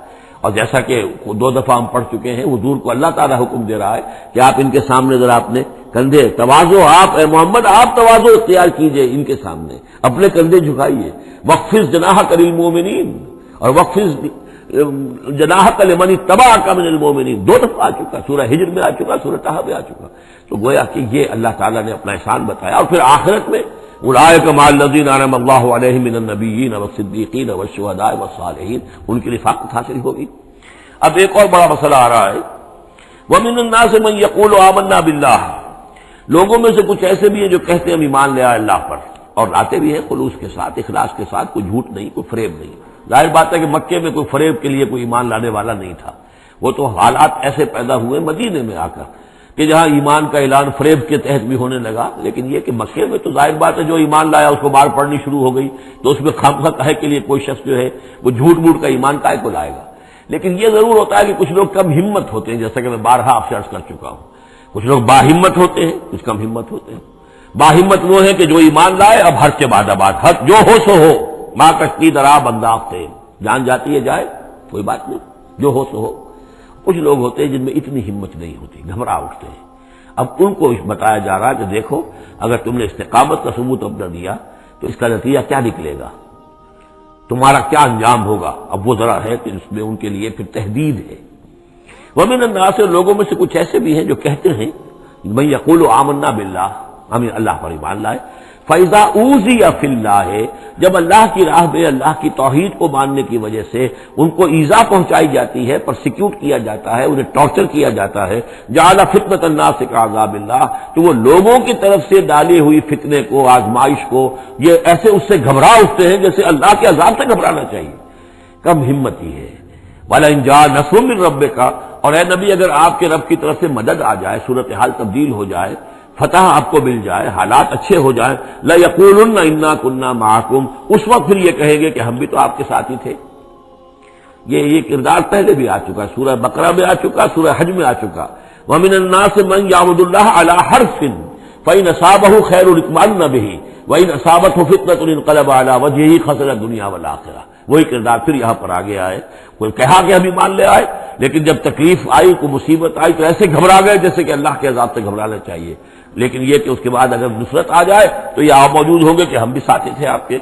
اور جیسا کہ 2 دفعہ ہم پڑھ چکے ہیں، حضور کو اللہ تعالیٰ حکم دے رہا ہے کہ آپ ان کے سامنے ذرا اپنے کندھے تواضع، آپ اے محمد آپ تواضع اختیار کیجئے، ان کے سامنے اپنے کندھے جھکائیے۔ وَخْفِضْ جَنَاحَكَ لِلْمُؤْمِنِينَ، اور وَخْفِضْ جناحك لمن اتبعك من المؤمنين، 2 دفعہ آ چکا، سورہ ہجر میں آ چکا، سورہ طہ میں آ چکا۔ تو گویا کہ یہ اللہ تعالیٰ نے اپنا احسان بتایا، اور پھر آخرت میں اولئک مع الذین انعم اللہ علیہم من النبیین والصدیقین والشہداء والصالحین، ان کی رفاقت حاصل ہوگی۔ اب ایک اور بڑا مسئلہ آ رہا ہے، ومن الناس من یقول آمنا باللہ، لوگوں میں سے کچھ ایسے بھی ہیں جو کہتے ہیں ہم ایمان لے آئے اللہ پر، اور لاتے بھی ہیں خلوص کے ساتھ، اخلاص کے ساتھ، کوئی جھوٹ نہیں، کوئی فریب نہیں۔ ظاہر بات ہے کہ مکے میں کوئی فریب کے لیے کوئی ایمان لانے والا نہیں تھا، وہ تو حالات ایسے پیدا ہوئے مدینے میں آ کر کہ جہاں ایمان کا اعلان فریب کے تحت بھی ہونے لگا، لیکن یہ کہ مکے میں تو ظاہر بات ہے جو ایمان لایا اس کو بار پڑھنی شروع ہو گئی، تو اس میں خامخواہ کہے کے لیے کوئی شخص جو ہے وہ جھوٹ موٹ کا ایمان کائے کو لائے گا۔ لیکن یہ ضرور ہوتا ہے کہ کچھ لوگ کم ہمت ہوتے ہیں، جیسا کہ میں بارہا آپ سے عرض کر چکا ہوں، کچھ لوگ باہمت ہوتے ہیں، کچھ کم ہمت ہوتے ہیں۔ باہمت وہ ہے کہ جو ایمان لائے اب ہر کے بعد آباد، ہر جو ہو سو ہو، ماں کشتی درا بنداختے، جان جاتی ہے جائے کوئی بات نہیں، جو ہو سو ہو۔ کچھ لوگ ہوتے ہیں جن میں اتنی ہمت نہیں ہوتی، گھبرا اٹھتے ہیں۔ اب ان کو بتایا جا رہا ہے کہ دیکھو اگر تم نے استقامت کا ثبوت اپنا دیا تو اس کا نتیجہ کیا نکلے گا، تمہارا کیا انجام ہوگا۔ اب وہ ذرا ہے کہ اس میں ان کے لیے پھر تحدید ہے۔ ومن الناس، لوگوں میں سے کچھ ایسے بھی ہیں جو کہتے ہیں من یقول آمنا باللہ، ہم اللہ پر ایمان لائے، فَإِذَا أُوذِيَ فِي اللَّهِ، جب اللہ کی راہ میں اللہ کی توحید کو ماننے کی وجہ سے ان کو ایذا پہنچائی جاتی ہے، پرسیکیوٹ کیا جاتا ہے، انہیں ٹارچر کیا جاتا ہے، جعل فتنة الناس كعذاب اللہ، تو وہ لوگوں کی طرف سے ڈالی ہوئی فتنے کو، آزمائش کو، یہ ایسے اس سے گھبرا اٹھتے ہیں جیسے اللہ کے عذاب سے گھبرانا چاہیے۔ کم ہمتی ہے۔ وَلَئِن جَاءَ نَصْرٌ مِّن رَّبِّكَ، اور اے نبی اگر آپ کے رب کی طرف سے مدد آ جائے، صورتحال تبدیل ہو جائے، فتح آپ کو مل جائے، حالات اچھے ہو جائیں، لَيَقُولُنَّ إِنَّا كُنَّا مَعَكُمْ، اس وقت پھر یہ کہیں گے کہ ہم بھی تو آپ کے ساتھ ہی تھے۔ یہ کردار پہلے بھی آ چکا، سورہ بقرہ میں آ چکا، سورہ حج میں آ چکا۔ وَمِنَ النَّاسِ مَن يَعْبُدُ اللَّهَ عَلَىٰ حَرْفٍ فَإِنْ أَصَابَهُ خَيْرٌ اطْمَأَنَّ بِهِ وَإِنْ أَصَابَتْهُ فِتْنَةٌ انقلب عَلَىٰ وَجْهِهِ خَسِرَ الدُّنْيَا وَالْآخِرَةَ۔ وہی کردار پھر یہاں پر آگے آئے، کوئی کہا کہ ہم ایمان لے آئے، لیکن جب تکلیف آئی، کوئی مصیبت آئی تو ایسے گھبرا گئے جیسے کہ اللہ کے عذاب سے گھبرانا چاہیے، لیکن یہ کہ اس کے بعد اگر نصرت آ جائے تو یہ آپ موجود ہوں گے کہ ہم بھی ساتھی تھے آپ کے۔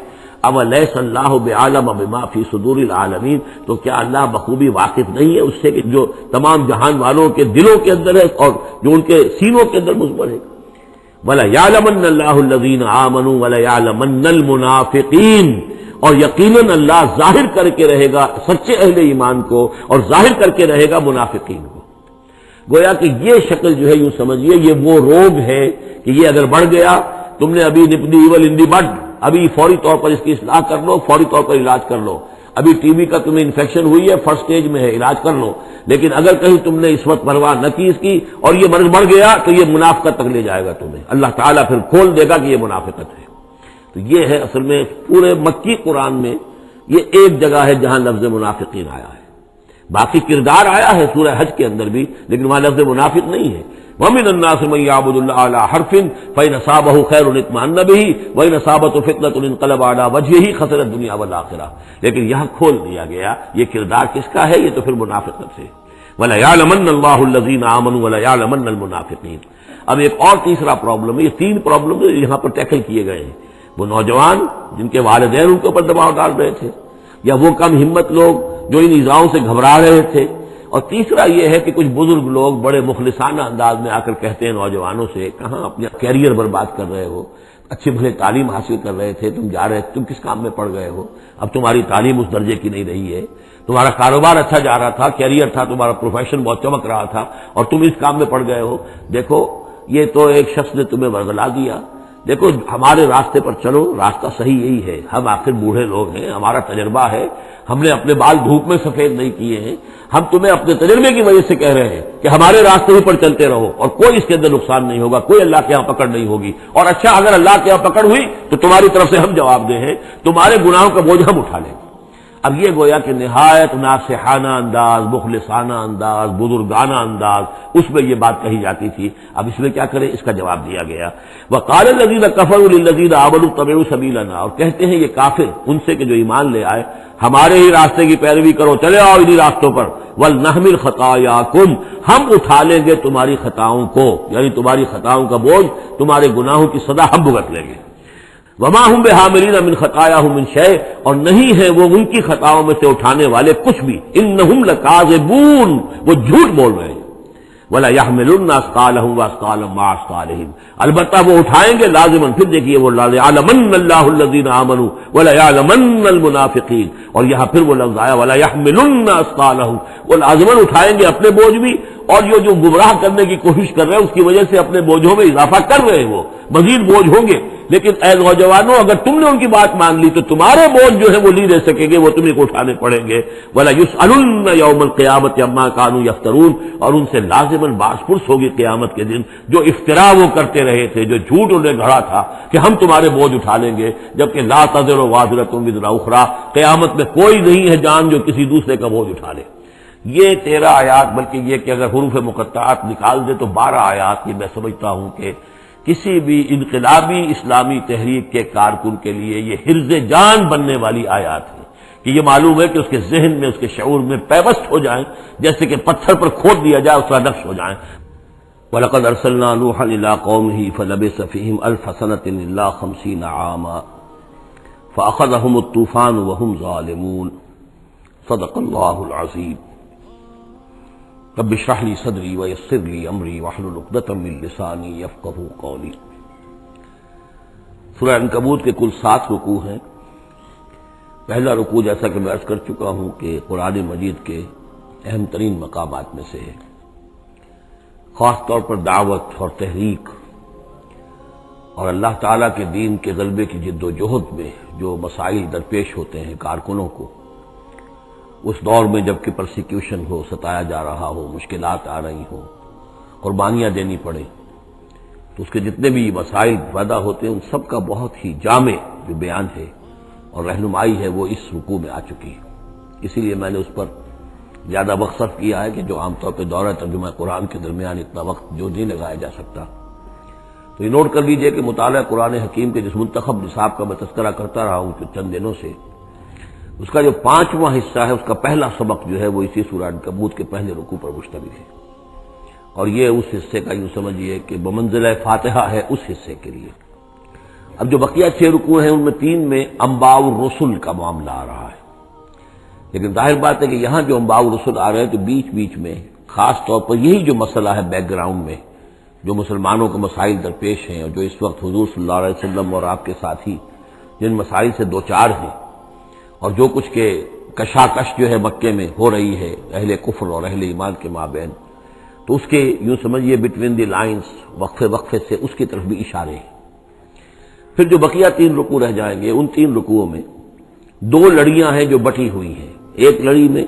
اَوَلَيْسَ اللَّهُ بِعَالَمَ بِمَا فِي صُدُورِ الْعَالَمِينَ، تو کیا اللہ بخوبی واقف نہیں ہے اس سے کہ جو تمام جہان والوں کے دلوں کے اندر ہے اور جو ان کے سینوں کے اندر مضمر ہے۔ وَلَيَعْلَمَنَّ اللَّهُ الَّذِينَ آمَنُوا وَلَيَعْلَمَنَّ الْمُنَافِقِينَ، اور یقیناً اللہ ظاہر کر کے رہے گا سچے اہل ایمان کو اور ظاہر کر کے رہے گا منافقین کو۔ گویا کہ یہ شکل جو ہے یوں سمجھیے یہ وہ روگ ہے کہ یہ اگر بڑھ گیا، تم نے ابھی نپ دی ایول ان دی بڈ، ابھی فوری طور پر اس کی اصلاح کر لو، فوری طور پر علاج کر لو، ابھی ٹی بی کا تمہیں انفیکشن ہوئی ہے، فرسٹ سٹیج میں ہے، علاج کر لو، لیکن اگر کہیں تم نے اس وقت پرواہ نہ کی اس کی اور یہ مرض بڑھ گیا تو یہ منافقت تک لے جائے گا تمہیں، اللہ تعالیٰ پھر کھول دے گا کہ یہ منافقت ہے۔ تو یہ ہے اصل میں پورے مکی قرآن میں یہ ایک جگہ ہے جہاں لفظ منافقین آیا ہے، باقی کردار آیا ہے سورہ حج کے اندر بھی، لیکن وہاں لفظ منافق نہیں ہے۔ وَمِنَ النَّاسِ مَن يَعْبُدُ اللَّهَ عَلَىٰ حَرْفٍ فَإِنْ أَصَابَهُ خَيْرٌ اطْمَأَنَّ بِهِ وَإِنْ أَصَابَتْهُ فِتْنَةٌ انقلب عَلَىٰ وَجْهِهِ خَسِرَ الدُّنْيَا وَالْآخِرَةَ، لیکن یہاں کھول دیا گیا یہ کردار کس کا ہے، یہ تو پھر منافقت سے۔ وَلَيَعْلَمَنَّ اللَّهُ الَّذِينَ آمَنُوا وَلَيَعْلَمَنَّ الْمُنَافِقِينَ۔ اب ایک اور تیسرا پرابلم ہے، یہ تین پرابلم یہاں پر ٹیکل کیے گئے ہیں، وہ نوجوان جن کے والدین ان کے اوپر دباؤ ڈال رہے تھے، یا وہ کم ہمت لوگ جو ان ایذاؤں سے گھبرا رہے تھے، اور تیسرا یہ ہے کہ کچھ بزرگ لوگ بڑے مخلصانہ انداز میں آ کر کہتے ہیں نوجوانوں سے، کہاں اپنے کیریئر برباد کر رہے ہو، اچھی بھلے تعلیم حاصل کر رہے تھے، تم جا رہے تم کس کام میں پڑ گئے ہو، اب تمہاری تعلیم اس درجے کی نہیں رہی ہے، تمہارا کاروبار اچھا جا رہا تھا، کیریئر تھا، تمہارا پروفیشن بہت چمک رہا تھا اور تم اس کام میں پڑ گئے ہو، دیکھو یہ تو ایک شخص نے تمہیں ورغلا دیا، دیکھو ہمارے راستے پر چلو، راستہ صحیح یہی ہے، ہم آخر بوڑھے لوگ ہیں، ہمارا تجربہ ہے، ہم نے اپنے بال دھوپ میں سفید نہیں کیے ہیں، ہم تمہیں اپنے تجربے کی وجہ سے کہہ رہے ہیں کہ ہمارے راستے ہی پر چلتے رہو اور کوئی اس کے اندر نقصان نہیں ہوگا، کوئی اللہ کے یہاں پکڑ نہیں ہوگی، اور اچھا اگر اللہ کے یہاں پکڑ ہوئی تو تمہاری طرف سے ہم جواب دہ ہیں، تمہارے گناہوں کا بوجھ ہم اٹھا لیں گے۔ اب یہ گویا کہ نہایت ناصحانہ انداز، مخلصانہ انداز، بزرگانہ انداز اس میں یہ بات کہی جاتی تھی، اب اس میں کیا کریں، اس کا جواب دیا گیا۔ وقال الذین کفروا للذین آمنوا اتبعوا سبیلنا، اور کہتے ہیں یہ کافر ان سے کہ جو ایمان لے آئے، ہمارے ہی راستے کی پیروی کرو، چلے آؤ انہی راستوں پر، ولنحمل خطایاکم، ہم اٹھا لیں گے تمہاری خطاؤں کو، یعنی تمہاری خطاؤں کا بوجھ، تمہارے گناہوں کی سزا ہم بھگت لیں گے۔ وما هم بحاملین من خطایاہم من شیء، اور نہیں ہے وہ ان کی خطاؤں میں سے اٹھانے والے کچھ بھی، انہم لکاذبون، وہ جھوٹ بول رہے ہیں۔ ولا يحملن اثقالهم واثقالا مع اثقالهم، البتہ وہ اٹھائیں گے لازماً، پھر دیکھیے وہ ليعلمن الله الذين آمنوا ولا يعلمن المنافقين، اور یہاں پھر وہ لفظ آیا ولا يحملن اثقالهم، وہ لازماً اٹھائیں گے اپنے بوجھ بھی، اور یہ جو گمراہ کرنے کی کوشش کر رہے ہیں اس کی وجہ سے اپنے بوجھوں میں اضافہ کر رہے ہیں، وہ مزید بوجھ ہوں گے، لیکن اے نوجوانوں اگر تم نے ان کی بات مان لی تو تمہارے بوجھ جو ہے وہ نہیں رہ سکیں گے، وہ تمہیں کو اٹھانے پڑیں گے۔ ولا يسألن يوم القيامة عما كانوا يفترون، اور ان سے لازماً باس پرس ہوگی قیامت کے دن جو افتراء وہ کرتے رہے تھے، جو جھوٹ انہیں گھڑا تھا کہ ہم تمہارے بوجھ اٹھا لیں گے، جبکہ لا تزر وازرة وزر اخرى، قیامت میں کوئی نہیں ہے جان جو کسی دوسرے کا بوجھ اٹھا لے۔ یہ 13 آیات، بلکہ یہ کہ اگر حروف مقطعات نکال دے تو 12 آیات، یہ میں سمجھتا ہوں کہ کسی بھی انقلابی اسلامی تحریک کے کارکن کے لیے یہ حرز جان بننے والی آیات ہے، کہ یہ معلوم ہے کہ اس کے ذہن میں، اس کے شعور میں پیوست ہو جائیں، جیسے کہ پتھر پر کھود دیا جائے اس کا نقش ہو جائیں۔ وَلَقَدْ أَرْسَلْنَا نُوحًا إِلَىٰ قَوْمِهِ فَلَبِثَ فِيهِمْ أَلْفَ سَنَةٍ إِلَّا 50 عَامًا فَأَخَذَهُمُ الطُّوفَانُ وَهُمْ ظَالِمُونَ صدق اللہ العظیم۔ رب اشرح لي صدری ويسر لي امری واحلل عقدۃ من لسانی یفقہوا قولی۔ سورہ عنکبوت کے کل 7 رکوع ہیں۔ پہلا رکوع جیسا کہ میں عرض کر چکا ہوں کہ قرآن مجید کے اہم ترین مقامات میں سے ہے، خاص طور پر دعوت اور تحریک اور اللہ تعالیٰ کے دین کے غلبے کی جد و جہد میں جو مسائل درپیش ہوتے ہیں کارکنوں کو، اس دور میں جب کہ پرسیکیوشن ہو، ستایا جا رہا ہو، مشکلات آ رہی ہوں، قربانیاں دینی پڑیں، تو اس کے جتنے بھی مسائل پیدا ہوتے ہیں ان سب کا بہت ہی جامع جو بیان ہے اور رہنمائی ہے وہ اس رکوع میں آ چکی ہے۔ اسی لیے میں نے اس پر زیادہ وقت صرف کیا ہے کہ جو عام طور پہ دورہ ترجمہ قرآن کے درمیان اتنا وقت جو نہیں لگایا جا سکتا۔ تو یہ نوٹ کر لیجئے کہ مطالعہ قرآن حکیم کے جس منتخب نصاب کا میں تذکرہ کرتا رہا ہوں چند دنوں سے، اس کا جو 5واں حصہ ہے، اس کا پہلا سبق جو ہے وہ اسی سورہ عنکبوت کے پہلے رکوع پر مشتمل ہے، اور یہ اس حصے کا یوں سمجھیے کہ بمنزلہ فاتحہ ہے اس حصے کے لیے۔ اب جو بقیہ 6 رکوع ہیں ان میں 3 میں انباء الرسل کا معاملہ آ رہا ہے، لیکن ظاہر بات ہے کہ یہاں جو انباء الرسل آ رہے ہیں تو بیچ بیچ میں خاص طور پر یہی جو مسئلہ ہے بیک گراؤنڈ میں جو مسلمانوں کو مسائل درپیش ہیں، اور جو اس وقت حضور صلی اللہ علیہ وسلم اور آپ کے ساتھی جن مسائل سے دوچار ہیں، اور جو کچھ کے کشاکش جو ہے مکے میں ہو رہی ہے اہل کفر اور اہل ایمان کے مابین، تو اس کے یوں سمجھیے بٹوین دی لائنز وقفے وقفے سے اس کی طرف بھی اشارے ہیں۔ پھر جو بقیہ 3 رکوع رہ جائیں گے، ان 3 رکوعوں میں 2 لڑیاں ہیں جو بٹی ہوئی ہیں. ایک لڑی میں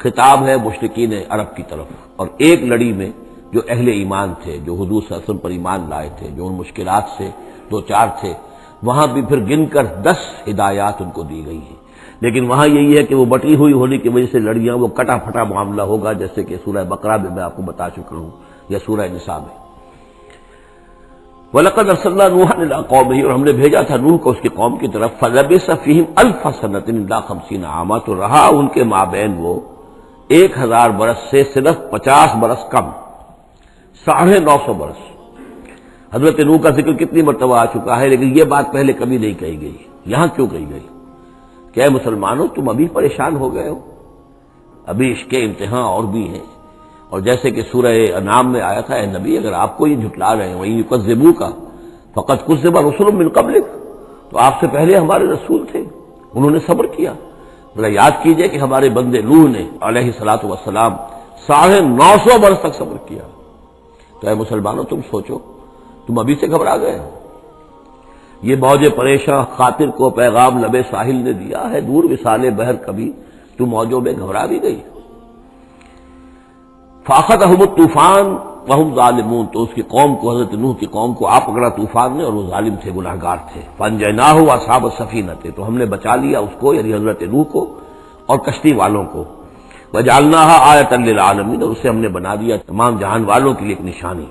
خطاب ہے مشرکین عرب کی طرف، اور ایک لڑی میں جو اہل ایمان تھے، جو حضور صلی اللہ علیہ وسلم پر ایمان لائے تھے، جو ان مشکلات سے 2-4 تھے، وہاں بھی پھر گن کر 10 ہدایات ان کو دی گئی ہیں. لیکن وہاں یہی ہے کہ وہ بٹی ہوئی ہونے کی وجہ سے لڑیاں، وہ کٹا پھٹا معاملہ ہوگا، جیسے کہ سورہ بقرہ میں آپ کو بتا چکا ہوں یا سورہ نساء میں. وَلَقَدْ أَرْسَلْنَا نُوحًا إِلَىٰ قَوْمِهِ، اور ہم نے بھیجا تھا نوح کو اس کی قوم کی طرف. فَلَبِثَ فِيهِمْ أَلْفَ سَنَةٍ إِلَّا 50 عَامًا، تو رہا ان کے مابین وہ 1000 برس سے صرف 50 برس کم، 950 برس. حضرت نوح کا ذکر کتنی مرتبہ آ چکا ہے، لیکن یہ بات پہلے کبھی نہیں کہی گئی. یہاں کیوں کہی گئی کہ اے مسلمانوں تم ابھی پریشان ہو گئے ہو، ابھی اس کے امتحان اور بھی ہیں. اور جیسے کہ سورہ انعام میں آیا تھا، اے نبی اگر آپ کو یہ جھٹلا رہے ہیں وَإِن يُكَذِّبُوكَ فَقَدْ كُذِّبَ رُسُلٌ مِّن قَبْلِكَ، تو آپ سے پہلے ہمارے رسول تھے، انہوں نے صبر کیا. ذرا یاد کیجئے کہ ہمارے بندے نوح نے علیہ الصلوۃ والسلام 950 برس تک صبر کیا. تو اے مسلمانوں تم سوچو، تم ابھی سے گھبرا گئے ہو. یہ موج پریشاں خاطر کو پیغام لبے ساحل نے دیا ہے، دور وصال بحر کبھی تو موجوں میں گھبرا بھی گئی. فاخذہم الطوفان وہم ظالمون، تو اس کی قوم کو، حضرت نوح کی قوم کو آ پکڑا طوفان نے، اور وہ ظالم تھے، گناہگار تھے. فانجیناہ واصحاب السفینہ، تو ہم نے بچا لیا اس کو، یعنی حضرت نوح کو اور کشتی والوں کو. وجعلناها آیۃ للعالمین، اور اسے ہم نے بنا دیا تمام جہان والوں کے لیے ایک نشانی.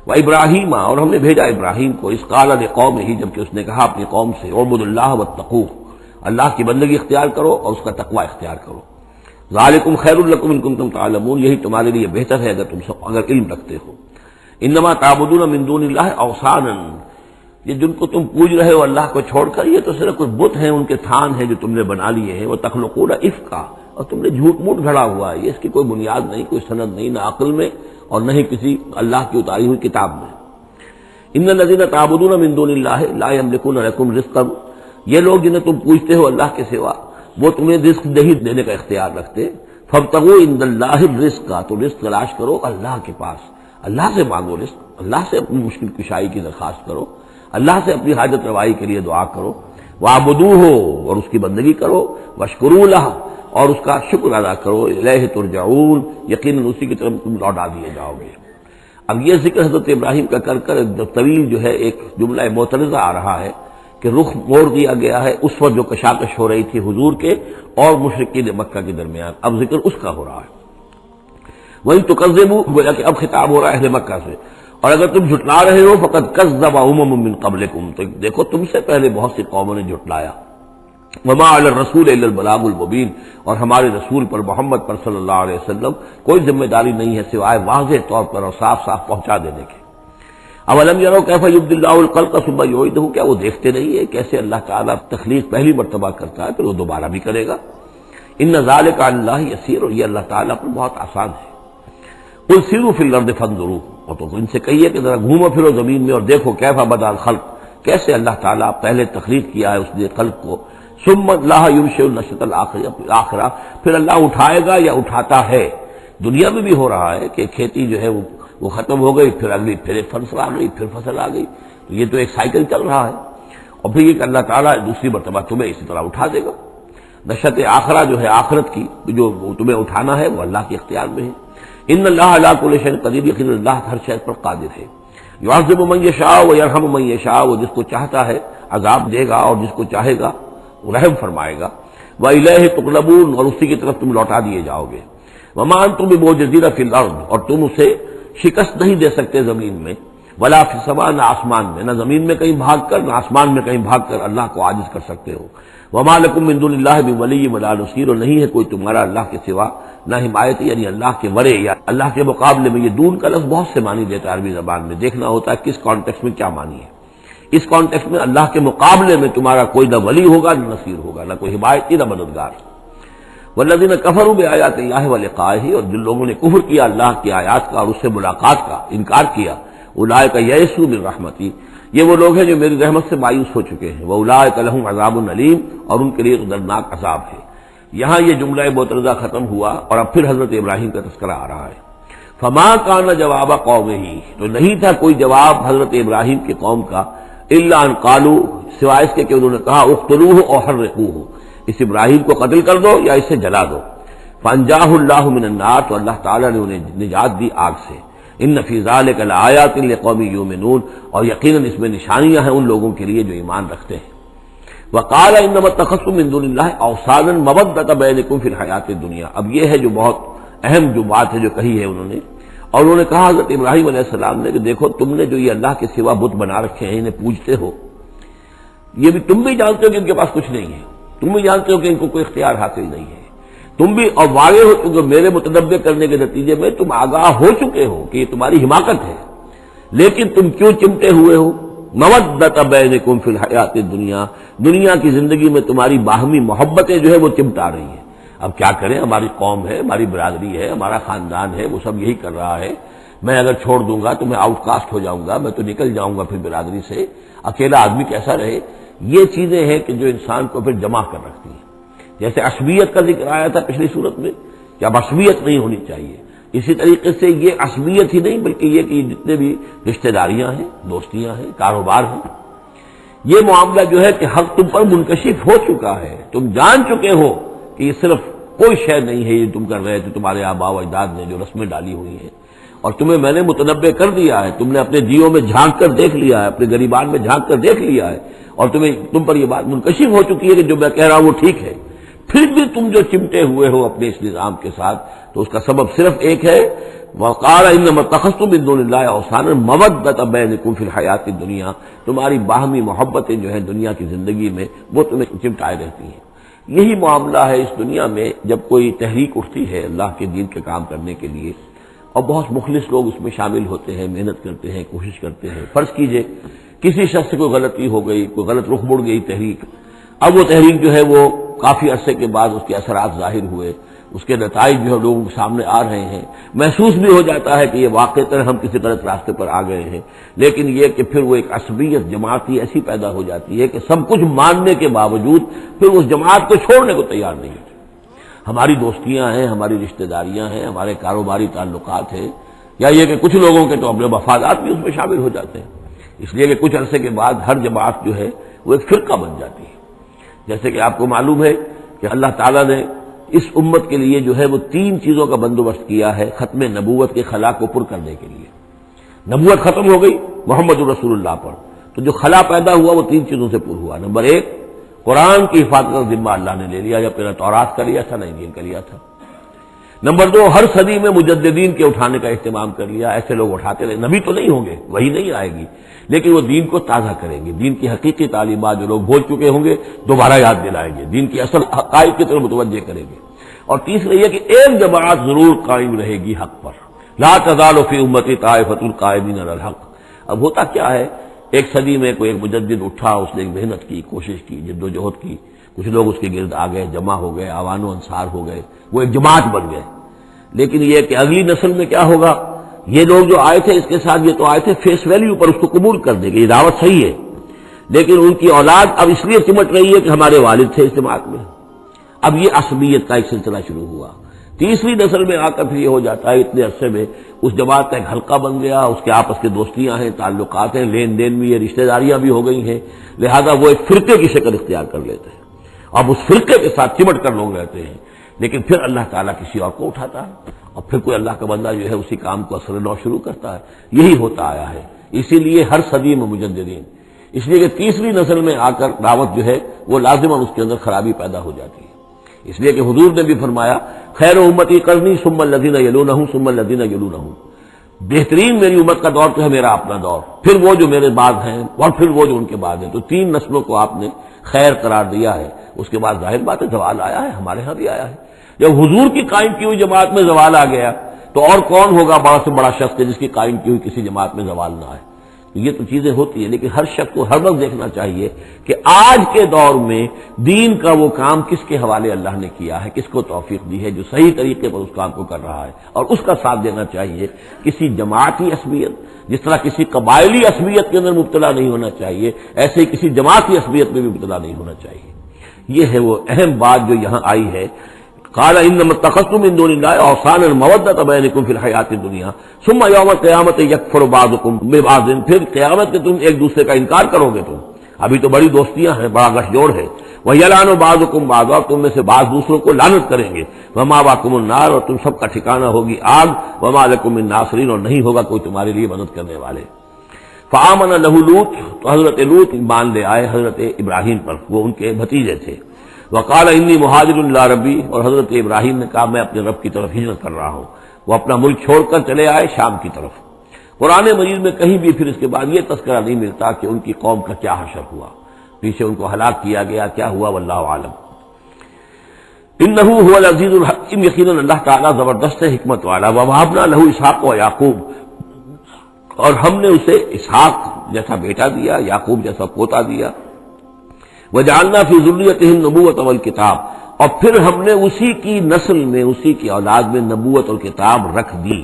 وابراہیم، اور ہم نے بھیجا ابراہیم کو، اذ قال لقومہ، جبکہ اس نے کہا اپنی قوم سے، اعبدوا اللہ واتقوہ، اللہ کی بندگی اختیار کرو اور اس کا تقوی اختیار کرو. ذالکم خیر لکم ان کنتم تعلمون، یہی تمہارے لیے بہتر ہے اگر علم رکھتے ہو. انما تعبدون من دون اللہ اوثانا، یہ جن کو تم پوج رہے ہو اللہ کو چھوڑ کر، یہ تو صرف کچھ بت ہیں، ان کے تھان ہیں جو تم نے بنا لیے ہیں. وتخلقون افکا، اور تم نے جھوٹ موٹ گھڑا ہوا ہے، اس کی کوئی بنیاد نہیں، کوئی سند نہیں، نہ عقل میں اور نہ ہی کسی اللہ کی اتاری ہوئی کتاب میں. ان الذین تعبدون من دون اللہ لا یملکون لکم رزقا، یہ لوگ جنہیں تم پوجتے ہو اللہ کے سوا، وہ تمہیں رزق نہیں دینے کا اختیار رکھتے. فابتغوا عند اللہ الرزق، تو رزق تلاش کرو اللہ کے پاس، اللہ سے مانگو رزق، اللہ سے اپنی مشکل کشائی کی درخواست کرو، اللہ سے اپنی حاجت روائی کے لیے دعا کرو. واعبدوہ، اور اس کی بندگی کرو. واشکروا لہ، اور اس کا شکر ادا کرو. الیہ ترجعون، یقیناً اسی کی طرف تم لوٹا دیے جاؤ گے. اب یہ ذکر حضرت ابراہیم کا کر کر طویل جو ہے ایک جملہ معترضہ آ رہا ہے کہ رخ موڑ دیا گیا ہے اس وقت جو کشاکش ہو رہی تھی حضور کے اور مشرکین مکہ کے درمیان، اب ذکر اس کا ہو رہا ہے. وَإِن تُكَذِّبُوا، گویا کہ اب خطاب ہو رہا ہے اہل مکہ سے، اور اگر تم جھٹلا رہے ہو فقد کذب امم من قبلکم، تو دیکھو تم سے پہلے بہت سی قوموں نے جھٹلایا. وما علی الرسول الا البلاغ المبین، اور ہمارے رسول پر محمد پر صلی اللہ علیہ وسلم کوئی ذمہ داری نہیں ہے سوائے واضح طور پر اور صاف صاف پہنچا دینے کے. اولم یروا کیف یبدی اللہ الخلق ثم یعیدہ، کیا وہ دیکھتے نہیں ہے کیسے اللہ تعالیٰ تخلیق پہلی مرتبہ کرتا ہے پھر وہ دوبارہ بھی کرے گا. ان ذلک علی اللہ یسیر، اور یہ اللہ تعالیٰ پر بہت آسان ہے. قل سیروا فی الارض فانظروا، اور تو ان سے کہیے کہ ذرا گھومو پھرو زمین میں اور دیکھو کیف بدا الخلق، کیسے اللہ تعالیٰ پہلے تخلیق کیا ہے اس نے خلق کو. ثم اللہ ينشئ النشأة الآخرہ، پھر اللہ اٹھائے گا یا اٹھاتا ہے. دنیا میں بھی ہو رہا ہے کہ کھیتی جو ہے وہ ختم ہو گئی، پھر اگلی پھر ایک فصل آ گئی، پھر فصل آ گئی، تو یہ تو ایک سائیکل چل رہا ہے. اور پھر یہ کہ اللہ تعالیٰ دوسری مرتبہ تمہیں اسی طرح اٹھا دے گا. نشأۃ آخرہ جو ہے آخرت کی جو تمہیں اٹھانا ہے وہ اللہ کے اختیار میں ہے. ان اللہ علی کل شیء قدیر، یقیناً اللہ ہر شے پر قادر ہے. یعذب من یشاء ویرحم من یشاء، وہ جس کو چاہتا ہے عذاب دے گا اور جس کو چاہے گا رحم فرمائے گا. وَإِلَيْهِ تُقْلَبُونَ، اور اسی کی طرف تم لوٹا دیے جاؤ گے. وَمَا أَنْتُم بِمُعْجِزِينَ فِي الْأَرْضِ، اور تم اسے شکست نہیں دے سکتے زمین میں. وَلَا فِي السَّمَاءِ، نہ آسمان میں، نہ زمین میں کہیں بھاگ کر نہ آسمان میں کہیں بھاگ کر اللہ کو عاجز کر سکتے ہو. وَمَا لَكُم مِّن دُونِ اللَّهِ مِن وَلِيٍّ وَلَا نَصِيرٍ، اور نہیں ہے کوئی تمہارا اللہ کے سوا نہ حمایت، یعنی اللہ کے ورے یا اللہ کے مقابلے میں. یہ دون کا لفظ بہت سے معنی دیتا ہے عربی زبان میں، دیکھنا ہوتا ہے کس کانٹیکسٹ میں کیا معنی ہے. اس کانٹیکسٹ میں اللہ کے مقابلے میں تمہارا کوئی نہ ولی ہوگا نہ نصیر ہوگا، نہ کوئی حمایتی نہ مددگار. والذین کفروا بآیات اللہ ولقائہ، اور جن لوگوں نے کفر کیا اللہ کی آیات کا اور اس سے ملاقات کا انکار کیا. اولئک یئسوا من رحمتی، یہ وہ لوگ ہیں جو میری رحمت سے مایوس ہو چکے ہیں. واولئک لہم عذاب علیم، اور ان کے لیے دردناک عذاب ہے. یہاں یہ جملہ معترضہ ختم ہوا اور اب پھر حضرت ابراہیم کا تذکرہ آ رہا ہے. فما کان جواب قومہ، تو نہیں تھا کوئی جواب حضرت ابراہیم کی قوم کا، الا ان قالوا، سوائے اس کے کہ انہوں نے کہا اقتلوہ او حرقوہ، اس ابراہیم کو قتل کر دو یا اسے جلا دو. فانجاہ اللہ من النار، تو اللہ تعالیٰ نے انہیں نجات دی آگ سے. ان فی ذلک لآیات لقوم یؤمنون، اور یقیناً اس میں نشانیاں ہیں ان لوگوں کے لیے جو ایمان رکھتے ہیں. وقال انما اتخذتم من دون اللہ اوثانا مودۃ بینکم فی الحیاۃ الدنیا. اب یہ ہے جو بہت اہم جو بات ہے جو کہی ہے انہوں نے، اور انہوں نے کہا حضرت ابراہیم علیہ السلام نے کہ دیکھو تم نے جو یہ اللہ کے سوا بت بنا رکھے ہیں، انہیں پوجتے ہو، یہ بھی تم بھی جانتے ہو کہ ان کے پاس کچھ نہیں ہے، تم بھی جانتے ہو کہ ان کو کوئی اختیار حاصل نہیں ہے، تم بھی اور واقع ہو چکے میرے متنبع کرنے کے نتیجے میں تم آگاہ ہو چکے ہو کہ یہ تمہاری حماقت ہے، لیکن تم کیوں چمٹے ہوئے ہو؟ مودۃ بینکم فی الحیات الدنیا، دنیا کی زندگی میں تمہاری باہمی محبتیں جو ہے وہ چمٹا رہی ہیں. اب کیا کریں، ہماری قوم ہے، ہماری برادری ہے، ہمارا خاندان ہے، وہ سب یہی کر رہا ہے. میں اگر چھوڑ دوں گا تو میں آؤٹ کاسٹ ہو جاؤں گا، میں تو نکل جاؤں گا پھر برادری سے. اکیلا آدمی کیسا رہے؟ یہ چیزیں ہیں کہ جو انسان کو پھر جمع کر رکھتی ہیں. جیسے عصبیت کا ذکر آیا تھا پچھلی صورت میں کہ اب عصبیت نہیں ہونی چاہیے، اسی طریقے سے یہ عصبیت ہی نہیں بلکہ یہ کہ جتنے بھی رشتہ داریاں ہیں، دوستیاں ہیں، کاروبار ہیں، یہ معاملہ جو ہے کہ حق تم پر منکشف ہو چکا ہے. تم جان چکے ہو کہ یہ صرف کوئی شے نہیں ہے یہ تم کر رہے تھے، تمہارے آباء و اجداد نے جو رسمیں ڈالی ہوئی ہیں، اور تمہیں میں نے متنبع کر دیا ہے. تم نے اپنے دیوں میں جھانک کر دیکھ لیا ہے، اپنے گریبان میں جھانک کر دیکھ لیا ہے، اور تم پر یہ بات منکشف ہو چکی ہے کہ جو میں کہہ رہا ہوں وہ ٹھیک ہے. پھر بھی تم جو چمٹے ہوئے ہو اپنے اس نظام کے ساتھ، تو اس کا سبب صرف ایک ہے، وقال انما اتخذتم من دون اللہ اوثانا مودۃ بینکم فی الحیات الدنیا، تمہاری باہمی محبتیں جو ہیں دنیا کی زندگی میں وہ تمہیں چمٹائے رہتی ہیں. یہی معاملہ ہے اس دنیا میں جب کوئی تحریک اٹھتی ہے اللہ کے دین کے کام کرنے کے لیے، اور بہت مخلص لوگ اس میں شامل ہوتے ہیں، محنت کرتے ہیں، کوشش کرتے ہیں. فرض کیجئے کسی شخص سے کوئی غلطی ہو گئی، کوئی غلط رخ مڑ گئی تحریک، اب وہ تحریک جو ہے وہ کافی عرصے کے بعد اس کے اثرات ظاہر ہوئے، اس کے نتائج جو ہے لوگوں کے سامنے آ رہے ہیں، محسوس بھی ہو جاتا ہے کہ یہ واقعتاً ہم کسی غلط راستے پر آ گئے ہیں. لیکن یہ کہ پھر وہ ایک عصبیت جماعتی ایسی پیدا ہو جاتی ہے کہ سب کچھ ماننے کے باوجود پھر اس جماعت کو چھوڑنے کو تیار نہیں ہوتی. ہماری دوستیاں ہیں، ہماری رشتہ داریاں ہیں، ہمارے کاروباری تعلقات ہیں، یا یہ کہ کچھ لوگوں کے تو اپنے مفادات بھی اس میں شامل ہو جاتے ہیں، اس لیے کہ کچھ عرصے کے بعد ہر جماعت جو ہے وہ ایک فرقہ بن جاتی ہے. جیسے کہ آپ کو معلوم ہے کہ اللہ تعالیٰ نے اس امت کے لیے جو ہے وہ 3 چیزوں کا بندوبست کیا ہے ختم نبوت کے خلا کو پر کرنے کے لیے. نبوت ختم ہو گئی محمد رسول اللہ پر، تو جو خلا پیدا ہوا وہ 3 چیزوں سے پر ہوا. نمبر 1، قرآن کی حفاظت کا ذمہ اللہ نے لے لیا، جب پہلے تورات کا لیا تھا نہ انجیل کا لیا تھا. نمبر 2، ہر صدی میں مجددین کے اٹھانے کا اہتمام کر لیا. ایسے لوگ اٹھاتے رہے، نبی تو نہیں ہوں گے، وہی نہیں آئے گی، لیکن وہ دین کو تازہ کریں گے، دین کی حقیقی تعلیمات جو لوگ بھول چکے ہوں گے دوبارہ یاد دلائیں گے، دین کی اصل حقائق کی طرف متوجہ کریں گے. اور تیسرا یہ کہ ایک جماعت ضرور قائم رہے گی حق پر، لا تزال فی امتی طائفۃ قائمین علی الحق. اب ہوتا کیا ہے، ایک صدی میں کوئی ایک مجدد اٹھا، اس نے ایک محنت کی، کوشش کی، جد و جہد کی، کچھ لوگ اس کے گرد آ گئے، جمع ہو گئے، آوان و انصار ہو گئے، وہ ایک جماعت بن گئے. لیکن یہ کہ اگلی نسل میں کیا ہوگا، یہ لوگ جو آئے تھے اس کے ساتھ یہ تو آئے تھے فیس ویلیو پر، اس کو قبول کر دے گے، یہ دعوت صحیح ہے، لیکن ان کی اولاد اب اس لیے چمٹ رہی ہے کہ ہمارے والد تھے اس جماعت میں. اب یہ عصبیت کا ایک سلسلہ شروع ہوا. تیسری نسل میں آ کر پھر یہ ہو جاتا ہے اتنے عرصے میں اس جماعت کا ایک حلقہ بن گیا، اس کے آپس کے دوستیاں ہیں، تعلقات ہیں، لین دین بھی ہے، رشتہ داریاں بھی ہو گئی ہیں، لہذا وہ ایک فرقے کی شکل اختیار کر لیتے ہیں. اب اس فرقے کے ساتھ چمٹ کر لوگ رہتے ہیں، لیکن پھر اللہ تعالیٰ کسی اور کو اٹھاتا ہے، اور پھر کوئی اللہ کا بندہ جو ہے اسی کام کو اثر نو شروع کرتا ہے. یہی ہوتا آیا ہے. اسی لیے ہر صدی میں مجددین، اس لیے کہ تیسری نسل میں آ کر دعوت جو ہے وہ لازماً اس کے اندر خرابی پیدا ہو جاتی ہے. اس لیے کہ حضور نے بھی فرمایا خیر امتی قرنی ثم الذین یلونہم ثم الذین یلونہم، بہترین میری امت کا دور تو ہے میرا اپنا دور، پھر وہ جو میرے بعد ہیں، اور پھر وہ جو ان کے بعد ہیں. تو 3 نسلوں کو آپ نے خیر قرار دیا ہے. اس کے بعد ظاہر بات ہے زوال آیا ہے، ہمارے ہاں بھی آیا ہے. جب حضور کی قائم کی ہوئی جماعت میں زوال آ گیا تو اور کون ہوگا بڑا سے بڑا شخص جس کی قائم کی ہوئی کسی جماعت میں زوال نہ آئے. یہ تو چیزیں ہوتی ہیں، لیکن ہر شخص کو ہر وقت دیکھنا چاہیے کہ آج کے دور میں دین کا وہ کام کس کے حوالے اللہ نے کیا ہے، کس کو توفیق دی ہے جو صحیح طریقے پر اس کام کو کر رہا ہے، اور اس کا ساتھ دینا چاہیے. کسی جماعتی عصبیت، جس طرح کسی قبائلی عصبیت کے اندر مبتلا نہیں ہونا چاہیے، ایسے ہی کسی جماعتی عصبیت میں بھی مبتلا نہیں ہونا چاہیے. یہ ہے وہ اہم بات جو یہاں آئی ہے. قال انما اتخذتم من دون الله اوثانا مودة بينكم في الحیاۃ الدنیا ثم یوم القیامۃ یکفر بعضکم ببعض، پھر قیامت میں تم ایک دوسرے کا انکار کرو گے. تم ابھی تو بڑی دوستیاں ہیں، بڑا گٹھ جوڑ ہے. وَيَلْعَنُ بَعْضُكُمْ بَعْضًا، تم میں سے بعض دوسروں کو لعنت کریں گے. وَمَأْوَاكُمُ النَّارُ، اور تم سب کا ٹھکانہ ہوگی آگ. وَمَا لَكُم مِّن نَّاصِرِينَ، اور نہیں ہوگا کوئی تمہارے لیے مدد کرنے والے. فآمن لہ لوط، تو حضرت لوط ایمان لے آئے حضرت ابراہیم پر، وہ ان کے بھتیجے تھے. وقال انی مہاجر الی ربی، اور حضرت ابراہیم نے کہا میں اپنے رب کی طرف ہجرت کر رہا ہوں. وہ اپنا ملک چھوڑ کر چلے آئے شام کی طرف. قرآن مجید میں کہیں بھی پھر اس کے بعد یہ تذکرہ نہیں ملتا کہ ان کی قوم کا کیا حشر ہوا، پیچھے ان کو ہلاک کیا گیا، کیا ہوا، واللہ عالم. انہ هو العزیز الحکیم، یقیناً اللہ تعالیٰ زبردست حکمت والا. ووہبنا لہ اسحاق و یعقوب، اور ہم نے اسے اسحاق جیسا بیٹا دیا، یعقوب جیسا پوتا دیا. وجعلنا فی ذریتہ النبوۃ والکتاب، اور پھر ہم نے اسی کی نسل میں، اسی کی اولاد میں نبوت اور کتاب رکھ دی.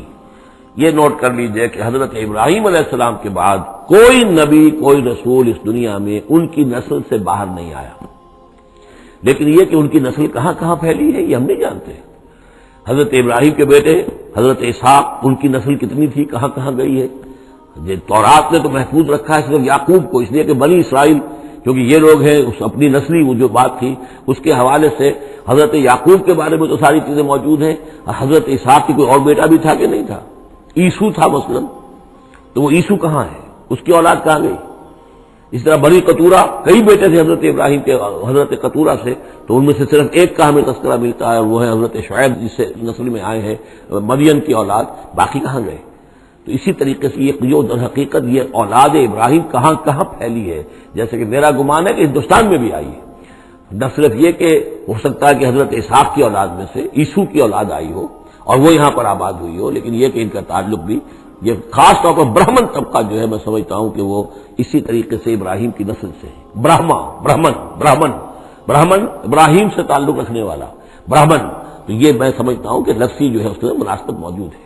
یہ نوٹ کر لیجئے کہ حضرت ابراہیم علیہ السلام کے بعد کوئی نبی، کوئی رسول اس دنیا میں ان کی نسل سے باہر نہیں آیا. لیکن یہ کہ ان کی نسل کہاں کہاں پھیلی ہے یہ ہم نہیں جانتے. حضرت ابراہیم کے بیٹے حضرت اسحاق، ان کی نسل کتنی تھی، کہاں کہاں گئی ہے. تورات نے تو محفوظ رکھا ہے صرف یعقوب کو، اس لیے کہ بنی اسرائیل کیونکہ یہ لوگ ہیں، اس اپنی نسلی وہ جو بات تھی اس کے حوالے سے حضرت یعقوب کے بارے میں تو ساری چیزیں موجود ہیں. حضرت اسحاق کی کوئی اور بیٹا بھی تھا کہ نہیں تھا، عیسو تھا مثلا، تو وہ عیسو کہاں ہے، اس کی اولاد کہاں گئی. اس طرح بنی قطورہ، کئی بیٹے تھے حضرت ابراہیم کے حضرت قطورہ سے، تو ان میں سے صرف ایک کا ہمیں تذکرہ ملتا ہے، اور وہ ہے حضرت شعیب جس سے نسل میں آئے ہیں، مدین کی اولاد. باقی کہاں گئے. تو اسی طریقے سے یہ در حقیقت یہ اولاد ابراہیم کہاں کہاں پھیلی ہے. جیسے کہ میرا گمان ہے کہ ہندوستان میں بھی آئی ہے. نہ صرف یہ کہ ہو سکتا ہے کہ حضرت اسحاق کی اولاد میں سے عیسو کی اولاد آئی ہو اور وہ یہاں پر آباد ہوئی ہو، لیکن یہ کہ ان کا تعلق بھی یہ خاص طور پر برہمن طبقہ جو ہے، میں سمجھتا ہوں کہ وہ اسی طریقے سے ابراہیم کی نسل سے ہے. برہمن ابراہیم سے تعلق رکھنے والا برہمن، تو یہ میں سمجھتا ہوں کہ لفظی جو ہے اس میں مناسبت موجود ہے.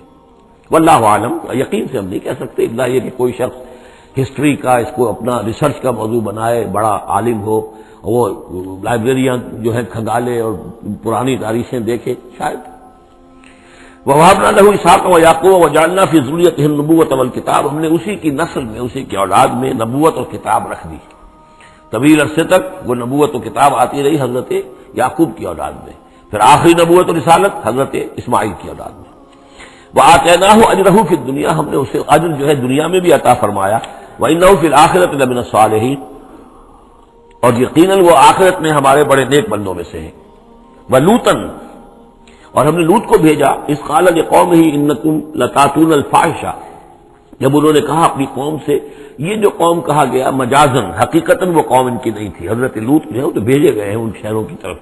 واللہ عالم، یقین سے ہم نہیں کہہ سکتے الا یہ کہ کوئی شخص ہسٹری کا اس کو اپنا ریسرچ کا موضوع بنائے، بڑا عالم ہو، وہ لائبریریاں جو ہیں کھنگالے اور پرانی تاریخیں دیکھے شاید. وَوَهَبْنَا لَهُ إِسْحَاقَ وَيَعْقُوبَ وَجَعَلْنَا فِي ذُرِّيَّتِهِ النُّبُوَّةَ وَالْكِتَابَ، ہم نے اسی کی نسل میں، اسی کی اولاد میں نبوت اور کتاب رکھ دی. طویل عرصے تک وہ نبوت و کتاب آتی رہی حضرت یعقوب کی اولاد میں، پھر آخری نبوت و رسالت حضرت اسماعیل کی اولاد میں. وَآتَيْنَاهُ أَجْرَهُ فِي الدُّنْيَا، ہم نے اسے اجر جو ہے دنیا میں بھی عطا فرمایا. وَإِنَّهُ فِي الْآخِرَةِ لَمِنَ الصَّالِحِينَ، اور یقیناً وہ آخرت میں ہمارے بڑے نیک بندوں میں سے ہیں. وَلُوطًا، اور ہم نے لوط کو بھیجا. اذ قال لقومہ انکم لتاتون الفاحشہ، جب انہوں نے کہا اپنی قوم سے، یہ جو قوم کہا گیا مجازن، حقیقتاً وہ قوم ان کی نہیں تھی. حضرت لوط جو ہے وہ تو بھیجے گئے ہیں ان شہروں کی طرف،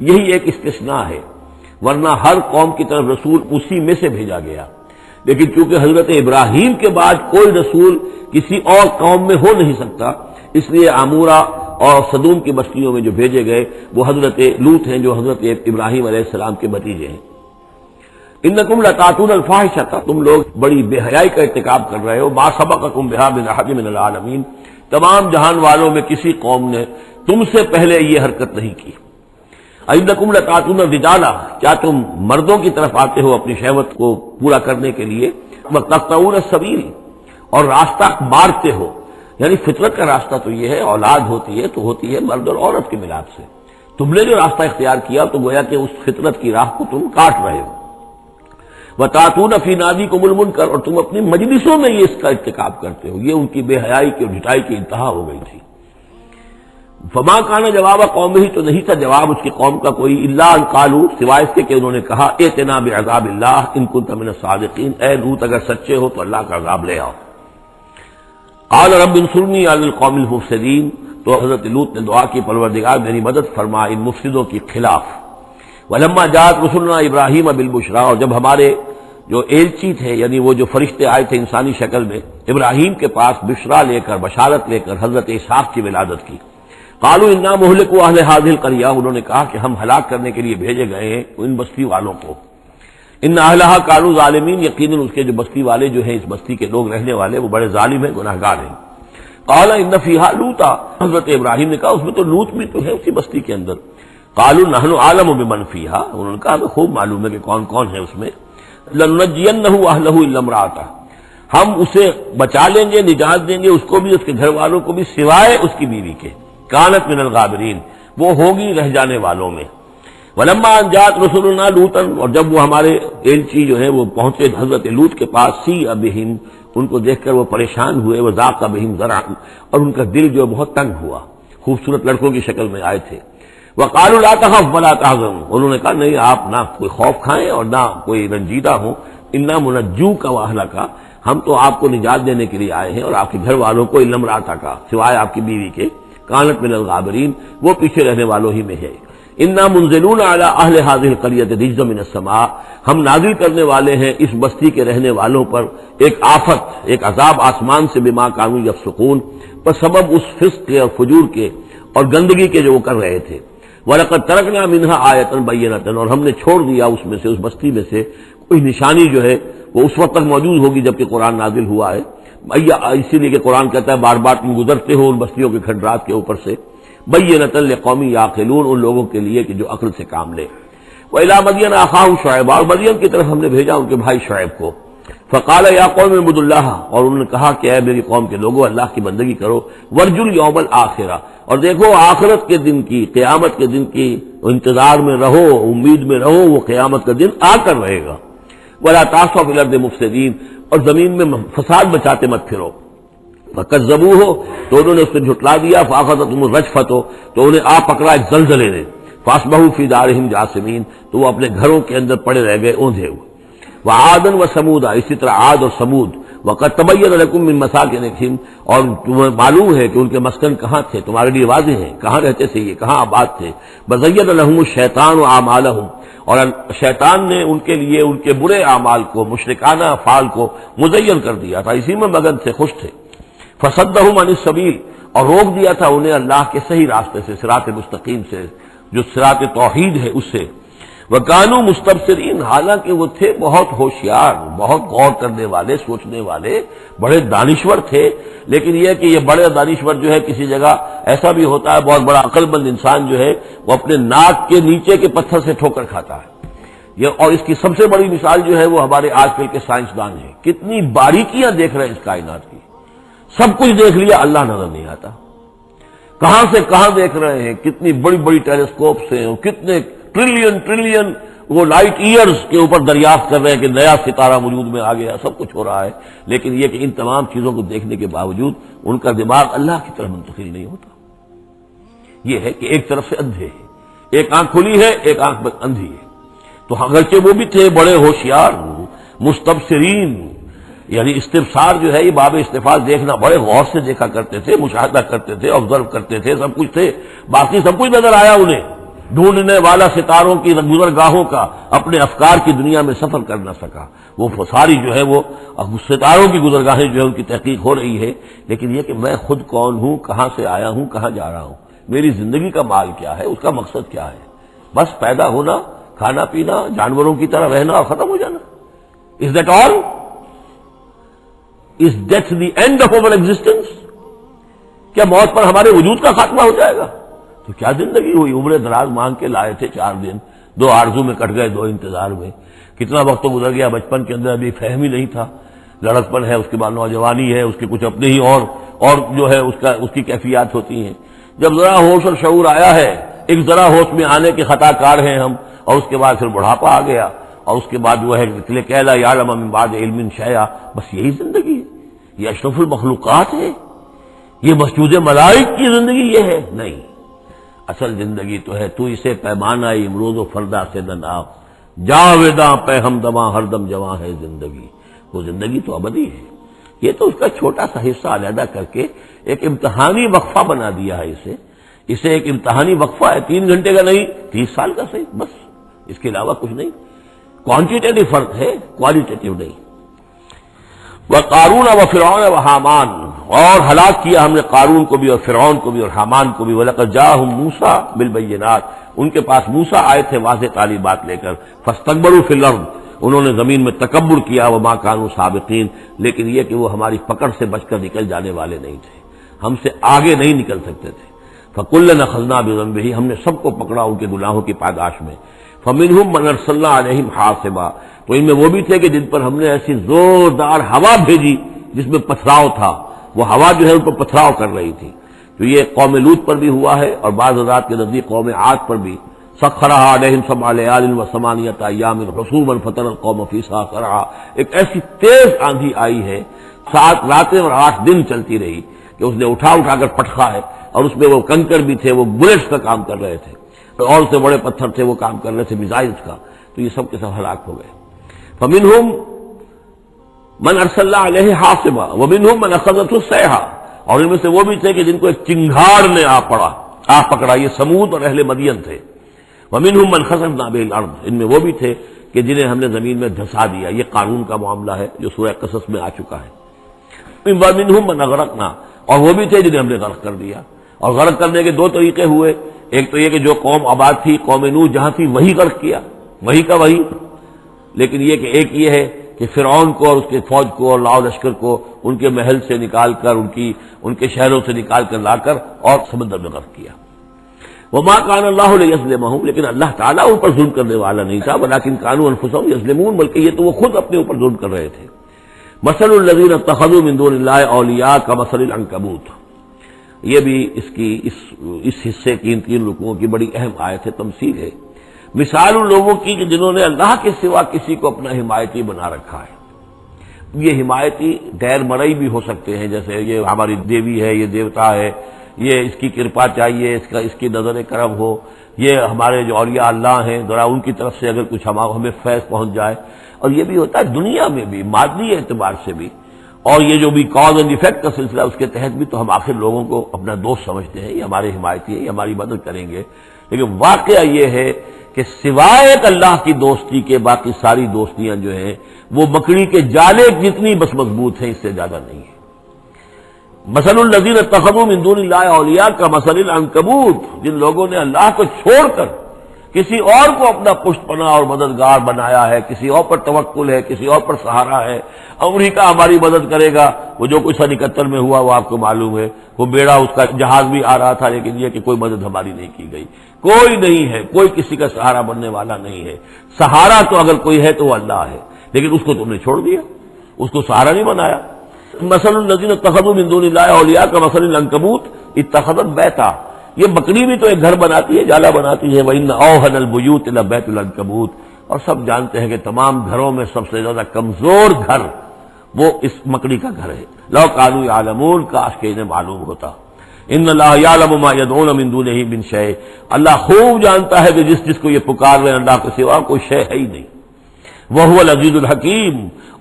یہی ایک استثناء ہے، ورنہ ہر قوم کی طرف رسول اسی میں سے بھیجا گیا. لیکن چونکہ حضرت ابراہیم کے بعد کوئی رسول کسی اور قوم میں ہو نہیں سکتا، اس لیے عمورہ اور صدوم کی بستیوں میں جو بھیجے گئے وہ حضرت لوط ہیں جو حضرت ابراہیم علیہ السلام کے بھتیجے ہیں. انکم لتاتون الفاحشۃ، تم لوگ بڑی بے حیائی کا ارتکاب کر رہے ہو. ما سبقکم بہا من احد من العالمین، تمام جہان والوں میں کسی قوم نے تم سے پہلے یہ حرکت نہیں کی. انکم لتاتون الرجال، کیا تم مردوں کی طرف آتے ہو اپنی شہوت کو پورا کرنے کے لیے. وتقطعون السبیل، اور راستہ مارتے ہو. یعنی فطرت کا راستہ تو یہ ہے، اولاد ہوتی ہے تو ہوتی ہے مرد اور عورت کے ملاپ سے. تم نے جو راستہ اختیار کیا تو گویا کہ اس فطرت کی راہ کو تم کاٹ رہے ہو. وَتَأْتُونَ فِي نَادِيكُمُ الْمُنكَرَ، اور تم اپنی مجلسوں میں یہ اس کا ارتکاب کرتے ہو. یہ ان کی بے حیائی کی اور ڈھٹائی کی انتہا ہو گئی تھی. فما کان جواب قوم ہی، تو نہیں تھا جواب اس کی قوم کا کوئی، الا ان قالوا، سوائے اس کے کہ انہوں نے کہا ائتنا بعذاب اللہ ان كنت من الصادقین، اے لوط اگر سچے ہو تو اللہ کا عذاب لے آؤ. قال رب انصرنی علی القوم المفسدین، تو حضرت لوط نے دعا کی پروردگار میری مدد فرما ان مفسدوں کے خلاف. ولما جاءت رسلنا ابراہیم بالبشرا، اور جب ہمارے جو ایلچی تھے یعنی وہ جو فرشتے آئے تھے انسانی شکل میں ابراہیم کے پاس بشرا لے کر، بشارت لے کر حضرت اسحاق کی ولادت کی. قالوا انا مہلکو اہل هذه القرية، انہوں نے کہا کہ ہم ہلاک کرنے کے لیے بھیجے گئے ہیں ان بستی والوں کو. ان اہلها كانوا ظالمین، یقیناً اس کے جو بستی والے جو ہیں، اس بستی کے لوگ رہنے والے، وہ بڑے ظالم ہیں، گناہگار ہیں. قال ان فيها لوطا، حضرت ابراہیم نے کہا اس میں تو لوط بھی تو ہے اسی بستی کے اندر. قالوا نحن اعلم بمن فیہا، انہوں نے کہا ہمیں خوب معلوم ہے کہ کون کون ہے اس میں، لننجینہ اہلہ الا امرأتہ، ہم اسے بچا لیں گے، نجات دیں گے اس کو بھی، اس کے گھر والوں کو بھی، سوائے اس کی بیوی کے، کانت من الغابرین، وہ ہوگی رہ جانے والوں میں۔ ولما ان جاءت رسلنا لوطا، اور جب وہ ہمارے ایلچی جو ہے وہ پہنچے حضرت لوط کے پاس، سیء بہم، ان کو دیکھ کر وہ پریشان ہوئے، وضاق بہم ذرعا، اور ان کا دل جو بہت تنگ ہوا، خوبصورت لڑکوں کی شکل میں آئے تھے۔ وقالوا لا تخف ولا تحزن، انہوں نے کہا نہیں آپ نہ کوئی خوف کھائیں اور نہ کوئی رنجیدہ ہوں، انا منجوک واہلک، ہم تو آپ کو نجات دینے کے لیے آئے ہیں اور آپ کے گھر والوں کو، الا امرأتک، سوائے آپ کی بیوی کے، کانت من الغابرین، وہ پیچھے رہنے والوں ہی میں ہے۔ انا منزلون علی اہل هذه القرية رجزا من السماء، ہم نازل کرنے والے ہیں اس بستی کے رہنے والوں پر ایک آفت، ایک عذاب آسمان سے، بما كانوا يفسقون، پر سبب اس فسق کے اور فجور کے اور گندگی کے جو وہ کر رہے تھے۔ وَلَقَدْ تَرَكْنَا مِنْهَا آيَةً بَيِّنَةً، اور ہم نے چھوڑ دیا اس میں سے، اس بستی میں سے کوئی نشانی جو ہے وہ اس وقت تک موجود ہوگی جب کہ قرآن نازل ہوا ہے، اسی لیے کہ قرآن کہتا ہے بار بار تم گزرتے ہو ان بستیوں کے کھنڈرات کے اوپر سے، بَيِّنَةً لِقَوْمٍ يَعْقِلُونَ، ان لوگوں کے لیے کہ جو عقل سے کام لے۔ وَإِلَىٰ مَدْيَنَ أَخَاهُمْ شُعَيْبًا، اور مدین کی طرف ہم نے بھیجا ان کے بھائی شعیب کو، فقال یا قوم اعبدوا اللہ، اور انہوں نے کہا کہ اے میری قوم کے لوگوں اللہ کی بندگی کرو، وارجوا الیوم الآخرہ، اور دیکھو آخرت کے دن کی، قیامت کے دن کی انتظار میں رہو، امید میں رہو، وہ قیامت کا دن آ کر رہے گا۔ ولا تعثوا فی الارض مفسدین، اور زمین میں فساد بچاتے مت پھرو۔ فکذبوہ، تو انہوں نے اس کو جھٹلا دیا، فاخذتہم الرجفۃ، تو انہیں آ پکڑا ایک زلزلے نے، فاصبحوا فی دارہم جاثمین، تو وہ اپنے گھروں کے اندر پڑے رہ گئے اوندھے ہوئے۔ وعادا وثمودا، اسی طرح عاد اور سمود، وقد تبین لکم من مساکنہم، اور تمہیں معلوم ہے کہ ان کے مسکن کہاں تھے، تمہارے لیے واضح ہیں کہاں رہتے تھے، یہ کہاں آباد تھے۔ بزین لہم الشیطان اعمالہم، اور شیطان نے ان کے لیے ان کے برے اعمال کو، مشرکانہ افعال کو مزین کر دیا تھا، اسی میں مگن تھے، خوش تھے۔ فصدہم عن السبیل، اور روک دیا تھا انہیں اللہ کے صحیح راستے سے، صراط مستقیم سے، جو صراط توحید ہے اس سے۔ وَكَانُوا مُسْتَبْصِرِينَ، حالانکہ وہ تھے بہت ہوشیار، بہت غور کرنے والے، سوچنے والے، بڑے دانشور تھے، لیکن یہ کہ یہ بڑے دانشور جو ہے کسی جگہ ایسا بھی ہوتا ہے، بہت بڑا عقل مند انسان جو ہے وہ اپنے ناک کے نیچے کے پتھر سے ٹھوکر کھاتا ہے۔ یہ اور اس کی سب سے بڑی مثال جو ہے وہ ہمارے آج کل کے سائنسدان ہیں، کتنی باریکیاں دیکھ رہے ہیں اس کائنات کی، سب کچھ دیکھ لیا، اللہ نظر نہیں آتا، کہاں سے کہاں دیکھ رہے ہیں، کتنی بڑی بڑی ٹیلیسکوپس ہیں، اور کتنے ٹریلین وہ لائٹ ایئرز کے اوپر دریافت کر رہے ہیں کہ نیا ستارہ وجود میں آ گیا، سب کچھ ہو رہا ہے، لیکن یہ کہ ان تمام چیزوں کو دیکھنے کے باوجود ان کا دماغ اللہ کی طرف منتقل نہیں ہوتا۔ یہ ہے کہ ایک طرف سے اندھے ہیں، ایک آنکھ کھلی ہے، ایک آنکھ اندھی ہے، تو اگرچہ وہ بھی تھے بڑے ہوشیار، مستبصرین، یعنی استبصار جو ہے یہ باب استفال، دیکھنا، بڑے غور سے دیکھا کرتے تھے، مشاہدہ کرتے تھے، آبزرو کرتے تھے، سب کچھ تھے، باقی سب کچھ نظر آیا انہیں، ڈھونڈنے والا ستاروں کی گزرگاہوں کا اپنے افکار کی دنیا میں سفر کر نہ سکا، وہ ساری جو ہے وہ ستاروں کی گزرگاہیں جو ہے ان کی تحقیق ہو رہی ہے، لیکن یہ کہ میں خود کون ہوں، کہاں سے آیا ہوں، کہاں جا رہا ہوں، میری زندگی کا مال کیا ہے، اس کا مقصد کیا ہے، بس پیدا ہونا، کھانا پینا، جانوروں کی طرح رہنا اور ختم ہو جانا۔ Is that all? Is death the end of our existence? کیا موت پر ہمارے وجود کا خاتمہ ہو جائے گا؟ تو کیا زندگی ہوئی، عمر دراز مانگ کے لائے تھے 4 دن، 2 آرزو میں کٹ گئے، 2 انتظار میں، کتنا وقت تو گزر گیا، بچپن کے اندر ابھی فہم ہی نہیں تھا، لڑکپن ہے، اس کے بعد نوجوانی ہے، اس کے کچھ اپنے ہی اور جو ہے اس کی کیفیات ہوتی ہیں، جب ذرا ہوش اور شعور آیا ہے، ایک ذرا ہوش میں آنے کے خطا کار ہیں ہم، اور اس کے بعد پھر بڑھاپا آ گیا، اور اس کے بعد وہ ہے کہلا یعلم من بعد علم شیئا، بس یہی زندگی ہے، یہ اشرف المخلوقات ہے، یہ مسجود ملائک کی زندگی یہ ہے؟ نہیں، اصل زندگی تو ہے تو اسے پیمانہ امروز و فردا سے نہ جاویداں پہ ہم دواں ہر دم جواں ہے زندگی، وہ زندگی تو ابدی ہے، یہ تو اس کا چھوٹا سا حصہ علیحدہ کر کے ایک امتحانی وقفہ بنا دیا ہے، اسے ایک امتحانی وقفہ ہے، 3 گھنٹے کا نہیں، 30 سال کا صحیح، بس اس کے علاوہ کچھ نہیں، کوانٹیٹیو فرق ہے، کوالیٹیٹیو نہیں۔ وقارون وفرعون وحامان، اور ہلاک کیا ہم نے قارون کو بھی اور فرعون کو بھی اور حامان کو بھی، وَلَقَدْ جَاءَهُم مُوسَىٰ بِالْبَيِّنَاتِ، ان کے پاس موسیٰ آئے تھے واضح تعلیمات لے کر، فَاسْتَكْبَرُوا فِي الْأَرْضِ، انہوں نے زمین میں تکبر کیا، وَمَا كَانُوا سَابِقِينَ، لیکن یہ کہ وہ ہماری پکڑ سے بچ کر نکل جانے والے نہیں تھے، ہم سے آگے نہیں نکل سکتے تھے۔ فَكُلًّا أَخَذْنَا بِذَنبِهِ، ہم نے سب کو پکڑا ان کے گناہوں کی پاداش میں. فَمِنْهُمْ مَنْ أَرْسَلْنَا عَلَيْهِمْ حَاصِبًا، تو ان میں وہ بھی تھے کہ جن پر ہم نے ایسی زوردار ہوا بھیجی جس میں پتھراؤ تھا، وہ ہوا جو ہے ان پر پتھراؤ کر رہی تھی. تو یہ قوم لوط پر بھی ہوا ہے، اور بعض حضرات کے نزدیک قوم عاد پر بھی. سخرها علیہم سبع لیال وثمانیۃ ایام حسوما فترى القوم فیہا صرعا، ایک ایسی تیز آندھی آئی ہے، 7 راتیں اور 8 دن چلتی رہی کہ اس نے اٹھا کر پٹخا ہے، اور اس میں وہ کنکر بھی تھے، وہ بلٹس کا کام کر رہے تھے، اور سے بڑے پتھر تھے وہ کام کر رہے تھے، میزائلز کا. تو یہ سب کے سب ہلاک ہو گئے. فمنہم من ارسلنا علیہ حاصبا ومنہم من اخذته الصیحہ، اور ان میں سے وہ بھی تھے کہ جن کو ایک چنگھاڑ نے آ پکڑا. یہ سمود اور اہل مدین تھے. ومنہم من خسفنا به الارض، ان میں وہ بھی تھے کہ جنہیں ہم نے زمین میں دھسا دیا. یہ قارون کا معاملہ ہے جو سورہ قصص میں آ چکا ہے. ومنہم من اغرقنا، اور وہ بھی تھے جنہیں ہم نے غرق کر دیا. اور غرق کرنے کے 2 طریقے ہوئے. ایک تو یہ کہ جو قوم آباد تھی، قوم نوح جہاں تھی وہی غرق کیا، وہی کا وہی. لیکن یہ کہ ایک یہ ہے کہ فرعون کو اور اس کے فوج کو اور لاؤ لشکر کو ان کے محل سے نکال کر، ان کے شہروں سے نکال کر لا کر اور سمندر میں غرق کیا. وما كان الله ليظلمهم، لیکن اللہ تعالیٰ ان پر ظلم کرنے والا نہیں تھا. ولكن كانوا انفسهم يظلمون، بلکہ یہ تو وہ خود اپنے اوپر ظلم کر رہے تھے. مثل الذين اتخذوا من دون الله اولیاء كمثل العنكبوت، یہ بھی اس حصے کی ان 3 رکوعوں کی بڑی اہم آیت ہے، تمثیل ہے. مثال ان لوگوں کی کہ جنہوں نے اللہ کے سوا کسی کو اپنا حمایتی بنا رکھا ہے. یہ حمایتی غیر مرئی بھی ہو سکتے ہیں، جیسے یہ ہماری دیوی ہے، یہ دیوتا ہے، یہ اس کی کرپا چاہیے، اس کی نظر کرم ہو، یہ ہمارے جو اولیاء اللہ ہیں ذرا ان کی طرف سے اگر کچھ ہمیں فیض پہنچ جائے. اور یہ بھی ہوتا ہے دنیا میں بھی، مادی اعتبار سے بھی. اور یہ جو بھی کاز اینڈ ایفیکٹ کا سلسلہ، اس کے تحت بھی تو ہم آخر لوگوں کو اپنا دوست سمجھتے ہیں، یہ ہمارے حمایتی ہے، یہ ہماری مدد کریں گے. لیکن واقعہ یہ ہے کہ سوائے ایک اللہ کی دوستی کے باقی ساری دوستیاں جو ہیں وہ مکڑی کے جالے جتنی بس مضبوط ہیں، اس سے زیادہ نہیں ہے. مثل الذین اتخذوا من دون اللہ اولیاء کمثل العنکبوت، جن لوگوں نے اللہ کو چھوڑ کر کسی اور کو اپنا پشت پناہ اور مددگار بنایا ہے، کسی اور پر توکل ہے، کسی اور پر سہارا ہے. امریکہ ہماری مدد کرے گا، وہ جو کچھ 71 میں ہوا وہ آپ کو معلوم ہے. وہ بیڑا اس کا جہاز بھی آ رہا تھا، لیکن یہ کہ کوئی مدد ہماری نہیں کی گئی. کوئی نہیں ہے، کوئی کسی کا سہارا بننے والا نہیں ہے. سہارا تو اگر کوئی ہے تو وہ اللہ ہے، لیکن اس کو تم نے چھوڑ دیا، اس کو سہارا نہیں بنایا. مثل الذین اتخذوا من دون اللہ اولیاء کمثل العنکبوت اتخذت بیتا، یہ بکری بھی تو ایک گھر بناتی ہے، جالا بناتی ہے. وَإِنَّ أَوْهَنَ الْبُيُوتِ لَبَيْتُ الْعَنكَبُوتِ، اور سب جانتے ہیں کہ تمام گھروں میں سب سے زیادہ کمزور گھر وہ اس مکڑی کا گھر ہے. لَوْ كَانُوا يَعْلَمُونَ، کاش کہ انہیں معلوم ہوتا. ان اللہ یعلم ما يدعون من دونه من شيء، اللہ خوب جانتا ہے کہ جس کو یہ پکار رہے ہیں اللہ کے سوا کوئی شے ہے ہی نہیں. وهو العزیز الحکیم،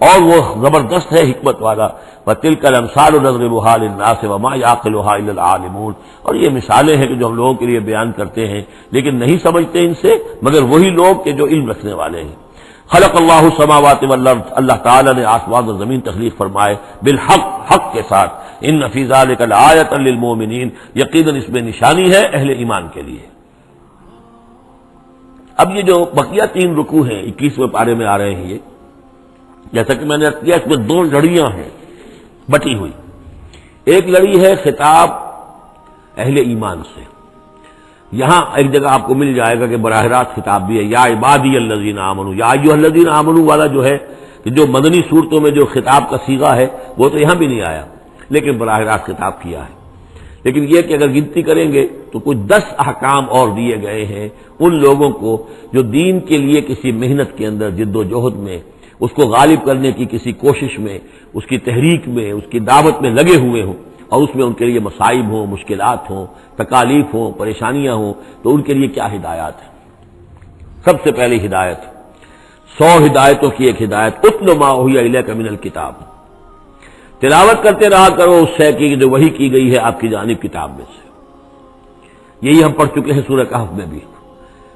اور وہ زبردست ہے حکمت والا. وتلك الامثال نضربها للناس وما يعقلها الا العالمون، اور یہ مثالیں ہیں کہ جو ہم لوگوں کے لیے بیان کرتے ہیں لیکن نہیں سمجھتے ان سے مگر وہی لوگ کہ جو علم رکھنے والے ہیں. خلق اللہ السماوات والارض، اللہ تعالیٰ نے آسمان و زمین تخلیق فرمائے بالحق، حق کے ساتھ. ان فی ذلک لآیۃ للمؤمنین، یقیناً اس میں نشانی ہے اہل ایمان کے لیے. اب یہ جو بقیہ 3 رکوع ہیں 21ویں پارے میں آ رہے ہیں، یہ جیسا کہ میں نے کیا اس میں 2 لڑیاں ہیں بٹی ہوئی. ایک لڑی ہے خطاب اہل ایمان سے، یہاں ایک جگہ آپ کو مل جائے گا کہ براہ راست خطاب بھی ہے. یا عبادی الذین آمنوا، یا ایھا الذین آمنوا والا جو ہے کہ جو مدنی صورتوں میں جو خطاب کا صیغہ ہے وہ تو یہاں بھی نہیں آیا، لیکن براہ راست خطاب کیا ہے. لیکن یہ کہ اگر گنتی کریں گے تو کچھ 10 احکام اور دیے گئے ہیں ان لوگوں کو جو دین کے لیے کسی محنت کے اندر جد و جہد میں، اس کو غالب کرنے کی کسی کوشش میں، اس کی تحریک میں، اس کی دعوت میں لگے ہوئے ہوں، اور اس میں ان کے لیے مصائب ہوں، مشکلات ہوں، تکالیف ہوں، پریشانیاں ہوں، تو ان کے لیے کیا ہدایات ہے. سب سے پہلی ہدایت 100 ہدایتوں کی ایک ہدایت، اتل ما اوحی الیک من الکتاب، تلاوت کرتے رہا کرو اس شے کی جو وحی کی گئی ہے آپ کی جانب کتاب میں سے. یہی ہم پڑھ چکے ہیں سورہ کہف میں بھی.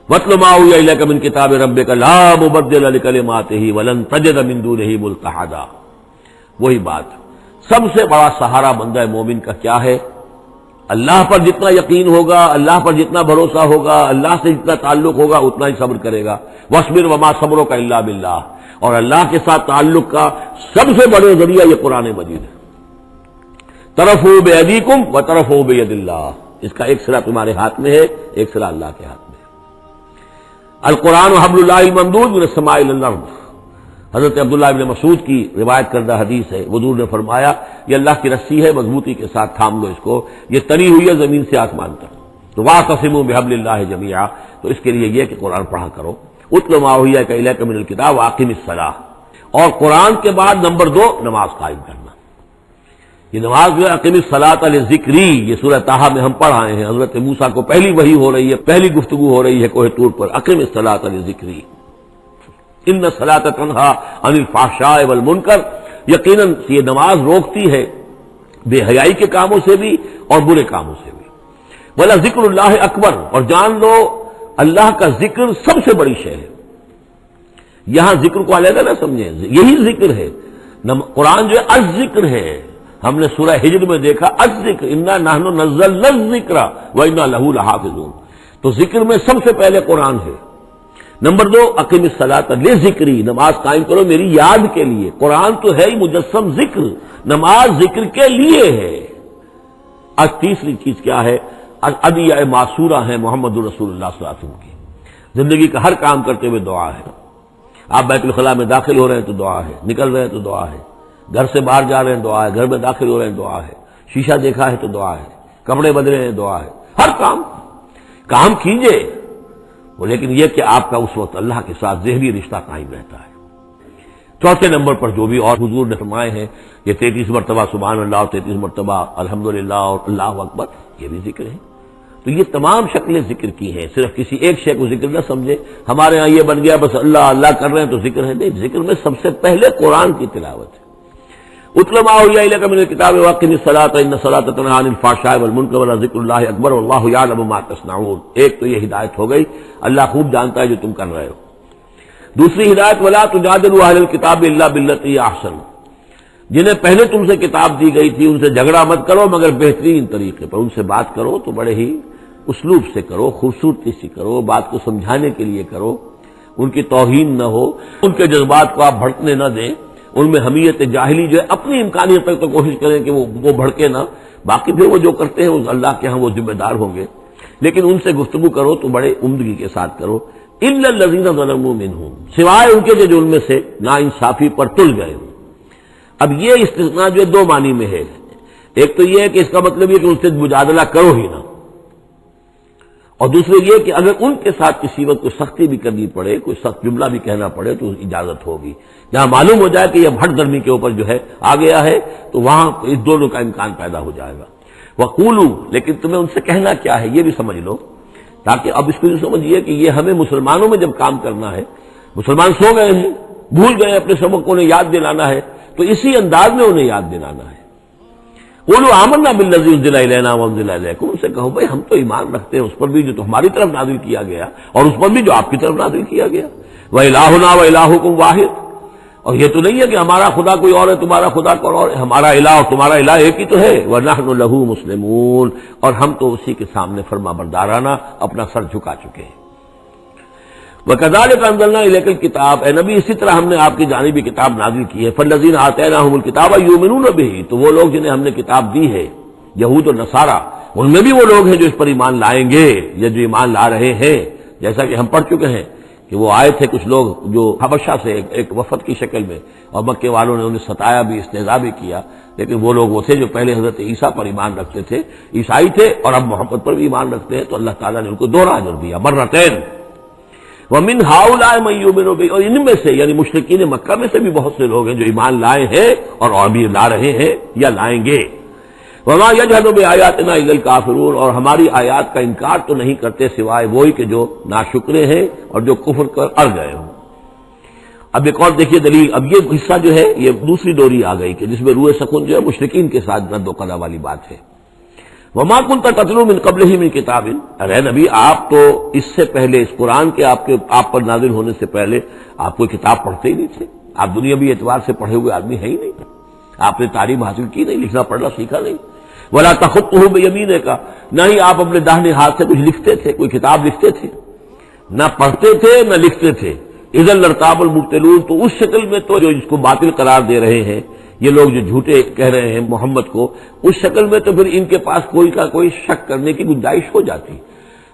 وَاتْلُ مَا أُوحِیَ إِلَيْکَ مِن کِتَابِ رَبِّکَ لَا مُبَدِّلَ لِکَلِمَاتِهِ وَلَن تَجِدَ مِن دُونِهِ مُلْتَحَدًا. وہی بات، سب سے بڑا سہارا بندہ مومن کا کیا ہے؟ اللہ پر جتنا یقین ہوگا، اللہ پر جتنا بھروسہ ہوگا، اللہ سے جتنا تعلق ہوگا اتنا ہی صبر کرے گا. وَاصْبِرْ وَمَا صَبْرُكَ إِلَّا بِاللَّهِ، اور اللہ کے ساتھ تعلق کا سب سے بڑے ذریعہ یہ قرآن مجید ہے. طرفوا بِأَيْدِیکُمْ وَطَرَفُوا بِیَدِ اللَّهِ، اس کا ایک سرا تمہارے ہاتھ میں ہے، ایک سرا اللہ کے ہاتھ میں ہے۔ القرآن حبل اللہ الممدود من السماء الی الارض، حضرت عبداللہ بن مسعود کی روایت کردہ حدیث ہے، حضور نے فرمایا یہ اللہ کی رسی ہے، مضبوطی کے ساتھ تھام لو اس کو، یہ تری ہوئی ہے زمین سے آسمان تک۔ تو واعتصموا بحبل اللہ جمیعا، تو اس کے لیے یہ کہ قرآن پڑھا کرو۔ اتل ما اوحی الیک من الکتاب واقم الصلاۃ، اور قرآن کے بعد نمبر 2 نماز قائم کرنا۔ یہ نماز جو ہے اقیم الصلاۃ لذکری، یہ سورہ طٰہٰ میں ہم پڑھ آئے ہیں، حضرت موسیٰ کو پہلی وحی ہو رہی ہے، پہلی گفتگو ہو رہی ہے کوہ طور پر، اقیم الصلاۃ لذکری ان الصلاۃ تنہی عن الفحشاء والمنکر، یقیناً یہ نماز روکتی ہے بے حیائی کے کاموں سے بھی اور برے کاموں سے بھی۔ ولا ذکر اللہ اکبر، اور جان لو اللہ کا ذکر سب سے بڑی شے ہے۔ یہاں ذکر کو علیحدہ نہ سمجھیں، یہی ذکر ہے۔ قرآن جو ہے الذکر ہے، ہم نے سورہ ہجر میں دیکھا الذکر انا نحن نزلنا الذکر وانا لہ لحافظون، تو ذکر میں سب سے پہلے قرآن ہے۔ نمبر 2 اقیم الصلاۃ لذکری، نماز قائم کرو میری یاد کے لیے۔ قرآن تو ہے ہی مجسم ذکر، نماز ذکر کے لیے ہے۔ آج تیسری چیز کیا ہے؟ ادعیہ معصورہ ہیں محمد رسول اللہ صلی اللہ علیہ وسلم کی، زندگی کا ہر کام کرتے ہوئے دعا ہے۔ آپ بیت الخلاء میں داخل ہو رہے ہیں تو دعا ہے، نکل رہے ہیں تو دعا ہے، گھر سے باہر جا رہے ہیں دعا ہے، گھر میں داخل ہو رہے ہیں دعا ہے، شیشہ دیکھا ہے تو دعا ہے، کپڑے بدلے ہیں دعا ہے، ہر کام کیجئے وہ، لیکن یہ کہ آپ کا اس وقت اللہ کے ساتھ ذہنی رشتہ قائم رہتا ہے۔ چوتھے نمبر پر جو بھی اور حضور نے فرمائے ہیں، یہ 33 مرتبہ سبحان اللہ اور 33 مرتبہ الحمدللہ اور اللہ اکبر، یہ بھی ذکر ہے۔ تو یہ تمام شکلیں ذکر کی ہیں، صرف کسی ایک شے کو ذکر نہ سمجھے ہمارے ہاں یہ بن گیا بس اللہ اللہ کر رہے ہیں تو ذکر ہے، نہیں، ذکر میں سب سے پہلے قرآن کی تلاوت ہے۔ اتل ما اوحی الیک من الکتاب واقم الصلاۃ ان الصلاۃ تنہی عن الفحشاء والمنکر ولذکر اللہ اکبر واللہ یعلم ما تصنعون۔ ایک تو یہ ہدایت ہو گئی، اللہ خوب جانتا ہے جو تم کر رہے ہو۔ دوسری ہدایت ولا تجادلوا اہل الکتاب الا باللتی ہی احسن، جنہیں پہلے تم سے کتاب دی گئی تھی ان سے جھگڑا مت کرو مگر بہترین طریقے پر، ان سے بات کرو تو بڑے ہی اسلوب سے کرو، خوبصورتی سے کرو، بات کو سمجھانے کے لیے کرو، ان کی توہین نہ ہو، ان کے جذبات کو آپ بھڑکنے نہ دیں، ان میں حمیت جاہلی جو ہے اپنی امکانیت تک تو کوشش کریں کہ وہ بھڑکے نہ، باقی پھر وہ جو کرتے ہیں اللہ کے ہاں وہ ذمہ دار ہوں گے، لیکن ان سے گفتگو کرو تو بڑے عمدگی کے ساتھ کرو۔ الا الذین ظلموا منہم، سوائے ان کے جو ان میں سے نا انصافی پر تل گئے ہوں۔ اب یہ استثناء جو ہے 2 معنی میں ہے، ایک تو یہ ہے کہ اس کا مطلب یہ کہ ان سے مجادلہ کرو ہی نہ، اور دوسرے یہ کہ اگر ان کے ساتھ کسی وقت کوئی سختی بھی کرنی پڑے، کوئی سخت جملہ بھی کہنا پڑے تو اجازت ہوگی، جہاں معلوم ہو جائے کہ یہ ہٹ درمی کے اوپر جو ہے آ گیا ہے تو وہاں اس دونوں کا امکان پیدا ہو جائے گا۔ وقولوا، لیکن تمہیں ان سے کہنا کیا ہے یہ بھی سمجھ لو، تاکہ اب اس کو یہ سمجھیے کہ یہ ہمیں مسلمانوں میں جب کام کرنا ہے، مسلمان سو گئے ہیں، بھول گئے اپنے سبق کو، انہیں یاد دلانا ہے تو اسی انداز میں انہیں یاد دلانا ہے۔ قولوا آمنا بالذی انزل الینا وانزل الیکم، ان سے کہو بھائی ہم تو ایمان رکھتے ہیں اس پر بھی جو ہماری طرف نازل کیا گیا اور اس پر بھی جو آپ کی طرف نازل کیا گیا۔ وَإِلَٰهُنَا وَإِلَٰهُكُمْ وَاحِدٌ، اور یہ تو نہیں ہے کہ ہمارا خدا کوئی اور ہے تمہارا خدا کوئی اور ہے، ہمارا الہ اور تمہارا الہ ایک ہی تو ہے۔ وَنَحْنُ لَهُ مُسْلِمُونَ، اور ہم تو اسی کے سامنے فرما بردارانہ اپنا سر جھکا چکے ہیں۔ وَكَذَٰلِكَ أَنزَلْنَا إِلَيْكَ الْكِتَابَ، اے نبی اسی طرح ہم نے آپ کی جانب کتاب نازل کی ہے۔ فَالَّذِينَ آتَيْنَاهُمُ الْكِتَابَ يُؤْمِنُونَ بِهِ، تو وہ لوگ جنہیں ہم نے کتاب دی ہے، یہود اور نصارہ، ان میں بھی وہ لوگ ہیں جو اس پر ایمان لائیں گے یا جو ایمان لا رہے ہیں، جیسا کہ ہم پڑھ چکے ہیں کہ وہ آئے تھے کچھ لوگ جو حبشہ سے ایک وفد کی شکل میں، اور مکے والوں نے انہیں ستایا بھی، استہزاء بھی کیا، لیکن وہ لوگ وہ تھے جو پہلے حضرت عیسیٰ پر ایمان رکھتے تھے، عیسائی تھے، اور اب محمد پر بھی ایمان رکھتے ہیں، تو اللہ تعالیٰ نے ان کو 2 اجر دیا، مرتين۔ وَمِنْ هَؤُلَاءِ مَن يُؤْمِنُ بِهِ، اور ان میں سے یعنی مشرکین مکہ میں سے بھی بہت سے لوگ ہیں جو ایمان لائے ہیں اور ابھی لا رہے ہیں یا لائیں گے۔ وَمَا يَجْحَدُ بِآيَاتِنَا إِلَّا الْكَافِرُونَ، اور ہماری آیات کا انکار تو نہیں کرتے سوائے وہی کہ جو ناشکرے ہیں اور جو کفر کر اڑ گئے ہوں۔ اب ایک اور دیکھیے دلیل، اب یہ حصہ جو ہے یہ دوسری ڈوری آ گئی کہ جس میں روح سکون جو ہے مشرکین کے ساتھ رد و قضا والی بات ہے۔ وَمَا كُنْتَ تَتْلُو مِن قَبْلِهِ مِن كِتَابٍ، ارے نبی آپ تو اس سے پہلے، اس قرآن کے آپ پر نازل ہونے سے پہلے آپ کوئی کتاب پڑھتے ہی نہیں تھے، آپ دنیاوی اعتبار سے پڑھے ہوئے آدمی ہے ہی نہیں، آپ نے تعلیم حاصل کی نہیں، لکھنا پڑھنا سیکھا نہیں۔ وَلَا تَخُطُّهُ بِيَمِينِكَ، نہ ہی آپ اپنے داہنے ہاتھ سے کچھ لکھتے تھے، کوئی کتاب لکھتے تھے، نہ پڑھتے تھے نہ لکھتے تھے۔ اِذًا لَارْتَابَ الْمُبْطِلُونَ، تو اس شکل میں تو جو اس کو باطل قرار دے رہے ہیں یہ لوگ جو جھوٹے کہہ رہے ہیں محمد کو، اس شکل میں تو پھر ان کے پاس کوئی کا کوئی شک کرنے کی گنجائش ہو جاتی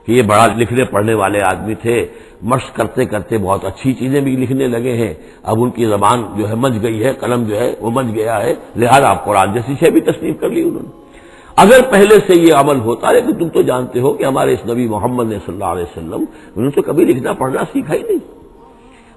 کہ یہ بڑا لکھنے پڑھنے والے آدمی تھے، مشق کرتے کرتے بہت اچھی چیزیں بھی لکھنے لگے ہیں، اب ان کی زبان جو ہے مچ گئی ہے، قلم جو ہے وہ مچ گیا ہے، لہذا اب قرآن جیسی شے بھی تصنیف کر لی انہوں نے۔ اگر پہلے سے یہ عمل ہوتا، لیکن تم تو جانتے ہو کہ ہمارے اس نبی محمد نے صلی اللہ علیہ وسلم انہوں نے تو کبھی لکھنا پڑھنا سیکھا ہی نہیں۔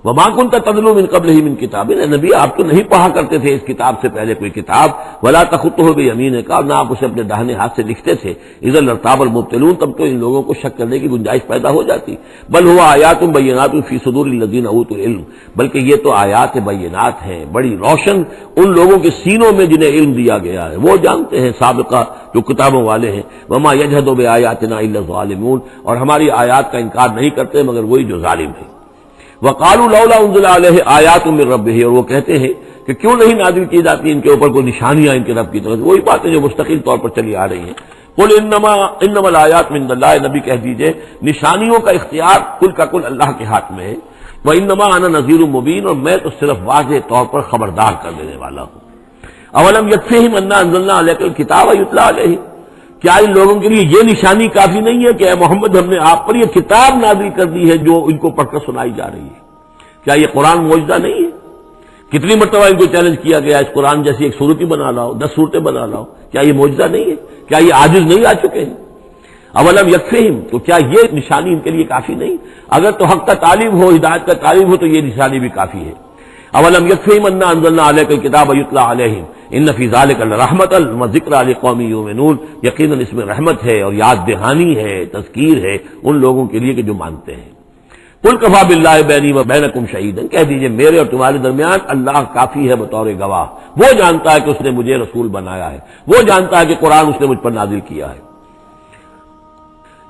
وما كنت تتلو من قبلہ من کتاب، نبی آپ تو نہیں پڑھا کرتے تھے اس کتاب سے پہلے کوئی کتاب، ولا تخطہ بیمینک، نہ آپ اسے اپنے داہنے ہاتھ سے لکھتے تھے، اذا لارتاب المبطلون، تب تو ان لوگوں کو شک کرنے کی گنجائش پیدا ہو جاتی۔ بل هو آیات بینات فی صدور الذین اوتوا العلم، بلکہ یہ تو آیات بینات ہیں، بڑی روشن ان لوگوں کے سینوں میں جنہیں علم دیا گیا ہے، وہ جانتے ہیں سابقہ جو کتابوں والے ہیں۔ وما یجحد بآیاتنا الا الظالمون، اور ہماری آیات کا انکار نہیں کرتے مگر وہی جو ظالم ہیں۔ وقالوا لولا انزل علیہ آیات من ربہ، اور وہ کہتے ہیں کہ کیوں نہیں نازل کی جاتی ان کے اوپر کوئی نشانیاں ان کے رب کی طرف سے، وہی باتیں جو مستقل طور پر چلی آ رہی ہیں۔ قل انما الآیات من اللہ، نبی کہہ دیجئے نشانیوں کا اختیار کل کا کل اللہ کے ہاتھ میں ہے، وانما انا نذیر مبین، اور میں تو صرف واضح طور پر خبردار کر دینے والا ہوں۔ اولم یکفیہم انا انزلنا علیک الکتاب یتلی علیہم، کیا ان لوگوں کے لیے یہ نشانی کافی نہیں ہے کہ اے محمد ہم نے آپ پر یہ کتاب نازل کر دی ہے جو ان کو پڑھ کر سنائی جا رہی ہے؟ کیا یہ قرآن معجزہ نہیں ہے؟ کتنی مرتبہ ان کو چیلنج کیا گیا اس قرآن جیسی ایک صورت ہی بنا لاؤ، 10 صورتیں بنا لاؤ، کیا یہ معجزہ نہیں ہے؟ کیا یہ عاجز نہیں آ چکے ہیں؟ اولم یکفیہم، تو کیا یہ نشانی ان کے لیے کافی نہیں؟ اگر تو حق کا طالب ہو، ہدایت کا طالب ہو، تو یہ نشانی بھی کافی ہے۔ اولم یکفیہم انا انزلنا علیک الکتاب یتلی علیہم ان فی ذلک لرحمۃ وذکری لقوم یؤمنون، یقیناً اس میں رحمت ہے اور یاد دہانی ہے، تذکیر ہے ان لوگوں کے لیے کہ جو مانتے ہیں۔ قل کفی باللہ بینی و بینکم شہیدا، کہہ دیجئے میرے اور تمہارے درمیان اللہ کافی ہے بطور گواہ، وہ جانتا ہے کہ اس نے مجھے رسول بنایا ہے، وہ جانتا ہے کہ قرآن اس نے مجھ پر نازل کیا ہے۔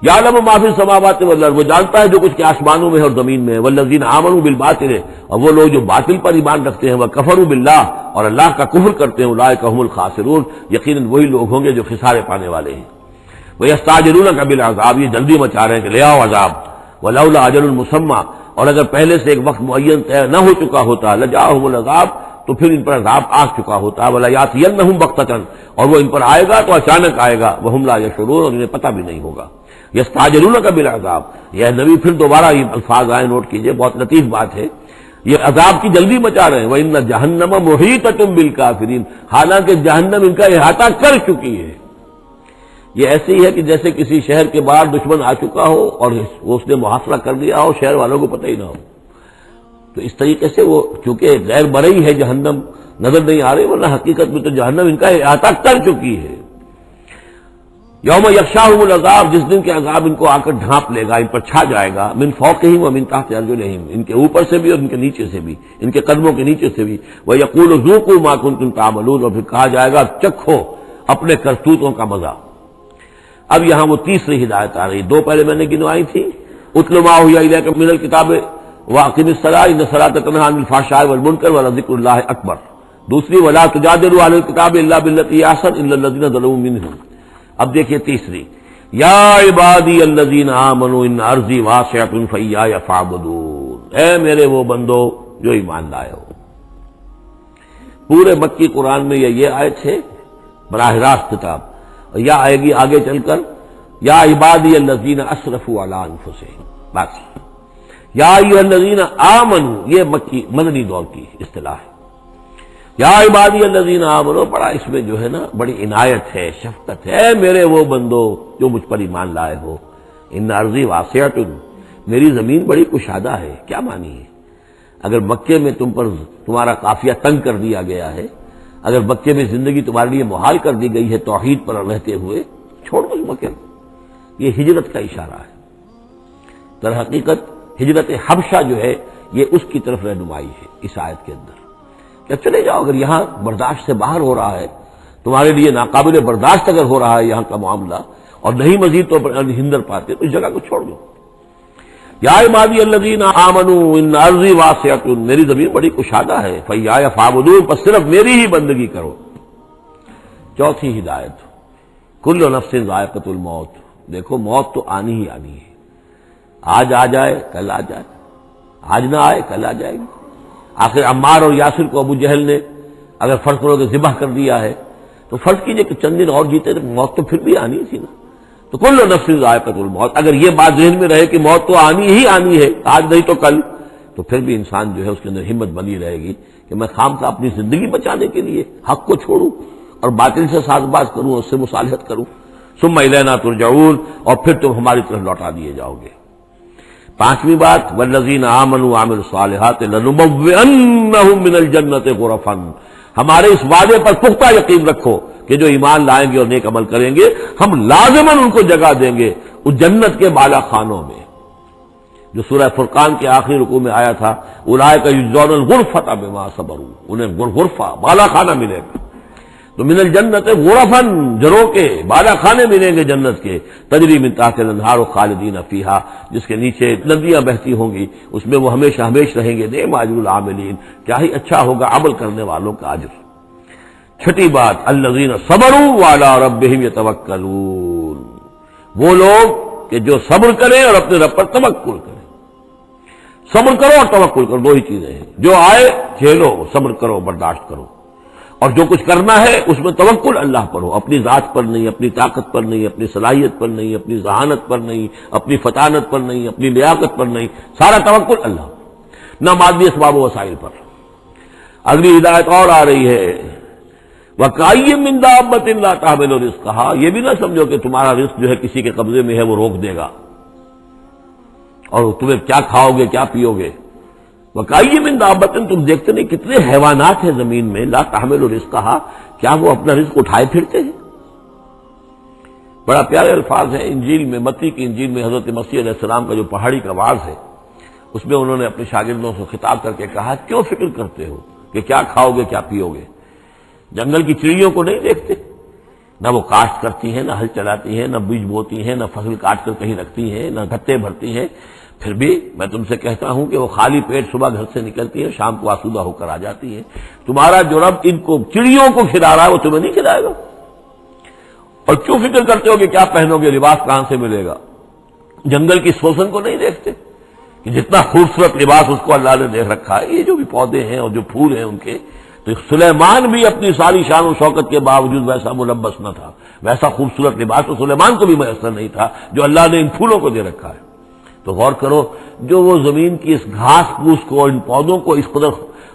یعلم ما فی السماوات والارض، وہ جانتا ہے جو کچھ کے آسمانوں میں ہے اور زمین میں ہے۔ والذین آمنوا بالباطل، اور وہ لوگ جو باطل پر ایمان رکھتے ہیں، وکفروا باللہ، اور اللہ کا کفر کرتے ہیں، اولئک هم الخاسرون، یقیناً وہی لوگ ہوں گے جو خسارے پانے والے ہیں۔ ویستعجلونک بالعذاب، یہ جلدی مچا رہے ہیں کہ لے آؤ عذاب، ولولا اجل مسمى، اور اگر پہلے سے ایک وقت معین طے نہ ہو چکا ہوتا، لجاءهم العذاب، تو پھر ان پر عذاب آ چکا ہوتا، ولا یاتینہم بغتۃ، اور وہ ان پر آئے گا تو اچانک آئے گا، وہم لا یشعرون، اور انہیں پتہ بھی نہیں ہوگا۔ یستعجلونک بالعذاب، یہ نبی پھر دوبارہ یہ الفاظ آئے، نوٹ کیجئے، بہت لطیف بات ہے، یہ عذاب کی جلدی مچا رہے ہیں۔ وَإِنَّ جَهَنَّمَ مُحِيطَةٌ بِالْكَافِرِينَ، حالانکہ جہنم ان کا احاطہ کر چکی ہے۔ یہ ایسے ہی ہے کہ جیسے کسی شہر کے باہر دشمن آ چکا ہو اور اس نے محاصرہ کر لیا ہو، شہر والوں کو پتہ ہی نہ ہو، تو اس طریقے سے وہ چونکہ غیر مرئی ہے جہنم، نظر نہیں آ رہی، ورنہ حقیقت میں تو جہنم ان کا احاطہ کر چکی ہے۔ یوم یغشاہم العذاب، جس دن کے عذاب ان کو آ کر ڈھانپ لے گا، ان پر چھا جائے گا، من فوقہم ومن تحت ارجلہم، ان کے اوپر سے بھی اور ان کے نیچے سے بھی، ان کے قدموں کے نیچے سے بھی۔ ویقول ذوقوا ما کنتم تعملون، اور پھر کہا جائے گا چکھو اپنے کرتوتوں کا مزہ۔ اب یہاں وہ تیسری ہدایت آ رہی، دو پہلے میں نے گنوائی تھی، اتل ما اوحی الیک من الکتاب واقم الصلاۃ ان الصلاۃ تنہی عن الفحشاء والمنکر ولذکر اللہ اکبر، دوسری ولا تجادلوا اہل الکتاب الا بالتی ہی احسن الا الذین ظلموا منہم۔ اب دیکھیے تیسری، یا عبادی الذین آمنوا ان ارضی واسعۃ فایایا فاعبدون، اے میرے وہ بندو جو ایمان لائے ہو۔ پورے مکی قرآن میں یہ آیت ہے براہ راست خطاب، اور یا آئے گی آگے چل کر یا عبادی الذین اسرفوا علی انفسہم، بس یا ایھا الذین آمنوا، یہ مکی مدنی دور کی اصطلاح ہے۔ یا عبادی الذین آمنوا، بڑا اس میں جو ہے نا بڑی عنایت ہے، شفقت ہے، میرے وہ بندو جو مجھ پر ایمان لائے ہو۔ ان ارضی واسعۃ، میری زمین بڑی کشادہ ہے، کیا معنی ہے؟ اگر مکے میں تم پر تمہارا قافیہ تنگ کر دیا گیا ہے، اگر مکے میں زندگی تمہارے لیے محال کر دی گئی ہے توحید پر رہتے ہوئے، چھوڑ دو مکے، یہ ہجرت کا اشارہ ہے۔ در حقیقت ہجرت حبشہ جو ہے یہ اس کی طرف رہنمائی ہے اس آیت کے اندر، کہ چلے جاؤ، اگر یہاں برداشت سے باہر ہو رہا ہے، تمہارے لیے ناقابل برداشت اگر ہو رہا ہے یہاں کا معاملہ، اور نہیں مزید تو ہندر پاتے، تو اس جگہ کو چھوڑ دو۔ یا عبادی الذین آمنوا ان ارضی واسعۃ، میری زمین بڑی کشادہ ہے، فایایا فاعبدون، بس صرف میری ہی بندگی کرو۔ چوتھی ہدایت، کل نفس ذائقۃ الموت، دیکھو موت تو آنی ہی آنی ہے، آج آ جائے کل آ جائے، آج نہ آئے کل آ جائے گی۔ آخر عمار اور یاسر کو ابو جہل نے اگر فرض کرو کہ ذبح کر دیا ہے تو فرض کیجئے کہ چند دن اور جیتے تو موت تو پھر بھی آنی تھی نا. تو کل نفس ذائقۃ الموت، اگر یہ بات ذہن میں رہے کہ موت تو آنی ہی آنی ہے، آج نہیں تو کل، تو پھر بھی انسان جو ہے اس کے اندر ہمت بنی رہے گی کہ میں خامخواہ اپنی زندگی بچانے کے لیے حق کو چھوڑوں اور باطل سے ساز باز کروں اور اس سے مصالحت کروں. ثم الینا ترجعون، اور پھر تم ہماری طرف لوٹا دیے جاؤ گے. پانچویں بات، والذین آمنوا وعملوا الصالحات لنبوئنہم من الجنۃ غرفا، ہمارے اس وعدے پر پختہ یقین رکھو کہ جو ایمان لائیں گے اور نیک عمل کریں گے ہم لازماً ان کو جگہ دیں گے اس جنت کے بالا خانوں میں، جو سورہ فرقان کے آخری رکوع میں آیا تھا، اولئک یجزون الغرفۃ بما صبروا، انہیں غرفہ بالا خانہ ملے گا. تو من الجنت غرفاً، جروں کے بالا خانے ملیں گے جنت کے، تجری من تحت الانہار خالدین فیہا، جس کے نیچے ندیاں بہتی ہوں گی، اس میں وہ ہمیشہ ہمیش رہیں گے. نعم اجر العاملین، کیا ہی اچھا ہوگا عمل کرنے والوں کا اجر. چھٹی بات، الذین صبروا وعلی ربہم یتوکلون، وہ لوگ کہ جو صبر کریں اور اپنے رب پر توکل کریں. صبر کرو اور توکل کرو، دو ہی چیزیں ہیں. جو آئے جھیلو، صبر کرو، برداشت کرو، اور جو کچھ کرنا ہے اس میں توکل اللہ پر ہو، اپنی ذات پر نہیں، اپنی طاقت پر نہیں، اپنی صلاحیت پر نہیں، اپنی ذہانت پر نہیں، اپنی فطانت پر نہیں، اپنی لیاقت پر نہیں، سارا توکل اللہ، نہ مادی اسباب و وسائل پر. اگلی ہدایت اور آ رہی ہے، وَكَأَيٍّ مِّن دَابَّةٍ لَّا تَحْمِلُ رِزْقَهَا، یہ بھی نہ سمجھو کہ تمہارا رزق جو ہے کسی کے قبضے میں ہے وہ روک دے گا اور تمہیں کیا کھاؤ گے کیا پیو گے. وَكَأَيٍّ مِّن دَابَّةٍ، تم دیکھتے نہیں کتنے حیوانات ہیں زمین میں، لا تحمل رزقها، کیا وہ اپنا رزق اٹھائے پھرتے ہیں؟ بڑا پیارے الفاظ ہیں انجیل میں، متی کی انجیل میں حضرت مسیح علیہ السلام کا جو پہاڑی کا واعظ ہے اس میں انہوں نے اپنے شاگردوں سے خطاب کر کے کہا، کیوں فکر کرتے ہو کہ کیا کھاؤ گے کیا پیو گے؟ جنگل کی چڑیوں کو نہیں دیکھتے؟ نہ وہ کاشت کرتی ہیں، نہ ہل چلاتی ہیں، نہ بیج بوتی ہیں، نہ فصل کاٹ کر کہیں رکھتی ہیں، نہ گھٹے بھرتی ہیں، پھر بھی میں تم سے کہتا ہوں کہ وہ خالی پیٹ صبح گھر سے نکلتی ہیں، شام کو آسودہ ہو کر آ جاتی ہیں. تمہارا جو رب ان کو چڑیوں کو کھلا رہا ہے وہ تمہیں نہیں کھلائے گا؟ اور کیوں فکر کرتے ہو کہ کیا پہنو گے، لباس کہاں سے ملے گا؟ جنگل کی سوسن کو نہیں دیکھتے کہ جتنا خوبصورت لباس اس کو اللہ نے دے رکھا ہے؟ یہ جو بھی پودے ہیں اور جو پھول ہیں ان کے، تو سلیمان بھی اپنی ساری شان و شوکت کے باوجود ویسا ملبس نہ تھا، ویسا خوبصورت لباس تو سلیمان کو بھی میسر نہیں تھا جو اللہ نے ان پھولوں کو دے رکھا ہے. تو غور کرو، جو وہ زمین کی اس گھاس پھوس کو، ان پودوں کو اس قدر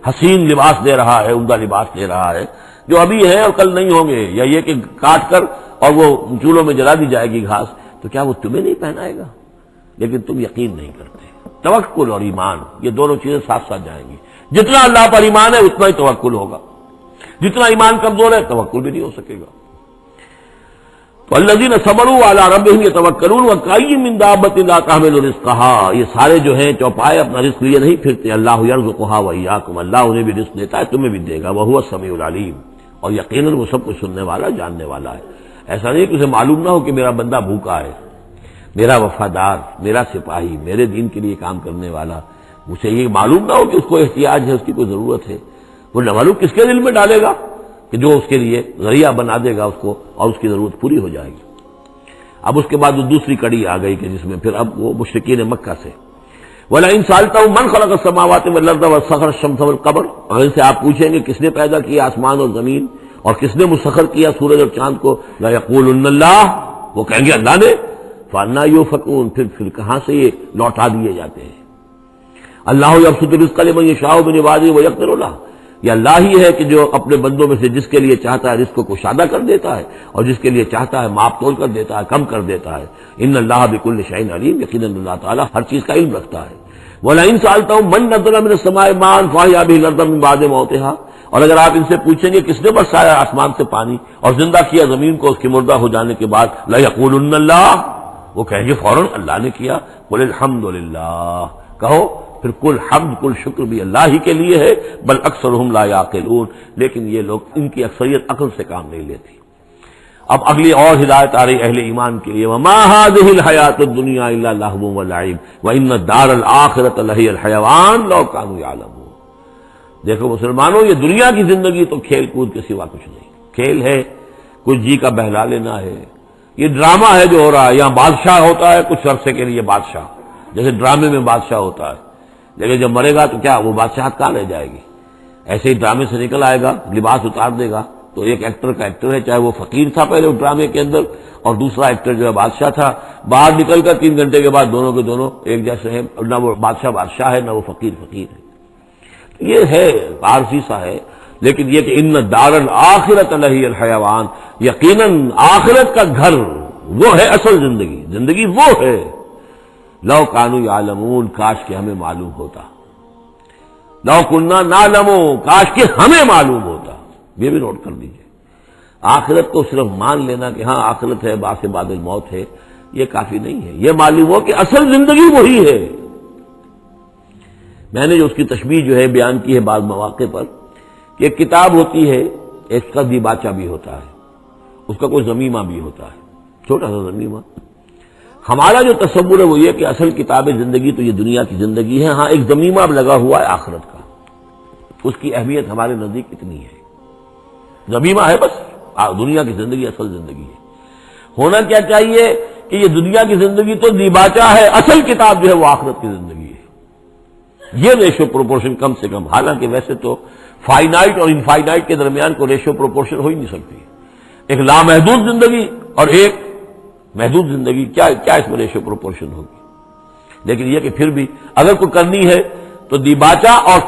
حسین لباس دے رہا ہے، عمدہ لباس دے رہا ہے، جو ابھی ہے اور کل نہیں ہوں گے، یا یہ کہ کاٹ کر اور وہ چولہوں میں جلا دی جائے گی گھاس، تو کیا وہ تمہیں نہیں پہنائے گا؟ لیکن تم یقین نہیں کرتے. توکل اور ایمان، یہ دونوں چیزیں ساتھ ساتھ جائیں گی. جتنا اللہ پر ایمان ہے اتنا ہی توکل ہوگا، جتنا ایمان کمزور ہے توکل بھی نہیں ہو سکے گا. والذین صبروا علی ربہم یتوکلون وکأی من دابۃ لا تحمل رزقها، یہ سارے جو ہیں چوپائے اپنا رزق لیے نہیں پھرتے. اللہ یرزقها وایاکم، اللہ انہیں بھی رزق دیتا ہے، تمہیں بھی دے گا. وہو السمیع العلیم، اور یقیناً وہ سب کچھ سننے والا جاننے والا ہے. ایسا نہیں کہ اسے معلوم نہ ہو کہ میرا بندہ بھوکا ہے، میرا وفادار، میرا سپاہی، میرے دین کے لیے کام کرنے والا، اسے یہ معلوم نہ ہو کہ اس کو احتیاج ہے، اس کی کوئی ضرورت ہے. وہ نہ معلوم کس کے دل میں ڈالے گا کہ جو اس کے لیے ذریعہ بنا دے گا اس کو، اور اس کی ضرورت پوری ہو جائے گی. اب اس کے بعد وہ دوسری کڑی آ گئی کہ جس میں پھر اب وہ مشرکین مکہ سے، وَلَئِن سَأَلْتَهُم مَّن خَلَقَ السَّمَاوَاتِ وَالْأَرْضَ وَسَخَّرَ الشَّمْسَ وَالْقَمَرَ، اگر ان سے آپ پوچھیں گے کس نے پیدا کیا آسمان اور زمین اور کس نے مسخر کیا سورج اور چاند کو، لَيَقُولُنَّ اللَّهُ، وہ کہیں گے اللہ نے. فَأَنَّىٰ يُؤْفَكُونَ، پھر کہاں سے یہ لوٹا دیے جاتے ہیں. اللہ یبسط الرزق لمن یشاء من عباده ویقدر له، یہ اللہ ہی ہے کہ جو اپنے بندوں میں سے جس کے لیے چاہتا ہے رزق کو کشادہ کر دیتا ہے اور جس کے لیے چاہتا ہے ماپ تول کر دیتا ہے، کم کر دیتا ہے. ان اللہ بکل شیء علیم، یقیناً اللہ تعالیٰ ہر چیز کا علم رکھتا ہے. وَلَئِن سَأَلْتَهُم مَّن نَّزَّلَ مِنَ السَّمَاءِ مَاءً فَأَحْيَا بِهِ الْأَرْضَ مِن بَعْدِ مَوْتِهَا، اور اگر آپ ان سے پوچھیں گے کس نے برسایا آسمان سے پانی اور زندہ کیا زمین کو اس کے مردہ ہو جانے کے بعد، لَيَقُولُنَّ اللَّهُ، وہ کہیں گے فوراً اللہ نے کیا. قُلِ الْحَمْدُ لِلَّهِ، کہو پھر کل حمد کل شکر بھی اللہ ہی کے لیے ہے. بل اکثرہم لا یعقلون، لیکن یہ لوگ، ان کی اکثریت عقل سے کام نہیں لیتی. اب اگلی اور ہدایت آ رہی اہل ایمان کے لیے، وما هذه الحیاۃ الدنیا الا لہو ولعب وان الدار الآخرۃ لہی الحیوان لو کانوا یعلمون. دیکھو مسلمانوں، یہ دنیا کی زندگی تو کھیل کود کے سوا کچھ نہیں. کھیل ہے، کچھ جی کا بہلا لینا ہے، یہ ڈرامہ ہے جو ہو رہا ہے. یہاں بادشاہ ہوتا ہے کچھ عرصے کے لیے بادشاہ، جیسے ڈرامے میں بادشاہ ہوتا ہے، لیکن جب مرے گا تو کیا وہ بادشاہت کہاں رہ جائے گی؟ ایسے ہی ڈرامے سے نکل آئے گا، لباس اتار دے گا تو ایک ایکٹر کا ایکٹر ہے، چاہے وہ فقیر تھا پہلے اس ڈرامے کے اندر اور دوسرا ایکٹر جو ہے بادشاہ تھا، باہر نکل کر 3 گھنٹے کے بعد دونوں کے دونوں ایک جیسے ہیں، نہ وہ بادشاہ بادشاہ ہے نہ وہ فقیر فقیر ہے۔ یہ ہے عارضی سا ہے، لیکن یہ کہ ان دار الآخرۃ لہی الحیوان، یقیناً آخرت کا گھر وہ ہے اصل زندگی، زندگی وہ ہے۔ لو کانوا یعلمون، کاش کہ ہمیں معلوم ہوتا، لو کننا نعلم، کاش کہ ہمیں معلوم ہوتا۔ یہ بھی نوٹ کر لیجیے، آخرت کو صرف مان لینا کہ ہاں آخرت ہے، بعد سے بعد الموت ہے، یہ کافی نہیں ہے، یہ معلوم ہو کہ اصل زندگی وہی ہے۔ میں نے جو اس کی تشبیہ جو ہے بیان کی ہے بعض مواقع پر، کہ ایک کتاب ہوتی ہے، اس کا دیباچہ بھی ہوتا ہے، اس کا کوئی ضمیمہ بھی ہوتا ہے، چھوٹا سا ضمیمہ۔ ہمارا جو تصور ہے وہ یہ کہ اصل کتاب زندگی تو یہ دنیا کی زندگی ہے، ہاں ایک ضمیمہ لگا ہوا ہے آخرت کا، اس کی اہمیت ہمارے نزدیک اتنی ہے، ضمیمہ ہے بس، دنیا کی زندگی اصل زندگی ہے۔ ہونا کیا چاہیے کہ یہ دنیا کی زندگی تو دیباچہ ہے، اصل کتاب جو ہے وہ آخرت کی زندگی ہے۔ یہ ریشو پروپورشن کم سے کم، حالانکہ ویسے تو فائنائٹ اور انفائنائٹ کے درمیان کو ریشو پروپورشن ہو ہی نہیں سکتی، ایک لامحدود زندگی اور ایک محدود زندگی، کیا اس میں ریشو پروپورشن ہوگی؟ لیکن یہ کہ پھر بھی اگر کوئی کرنی ہے تو دیباچہ اور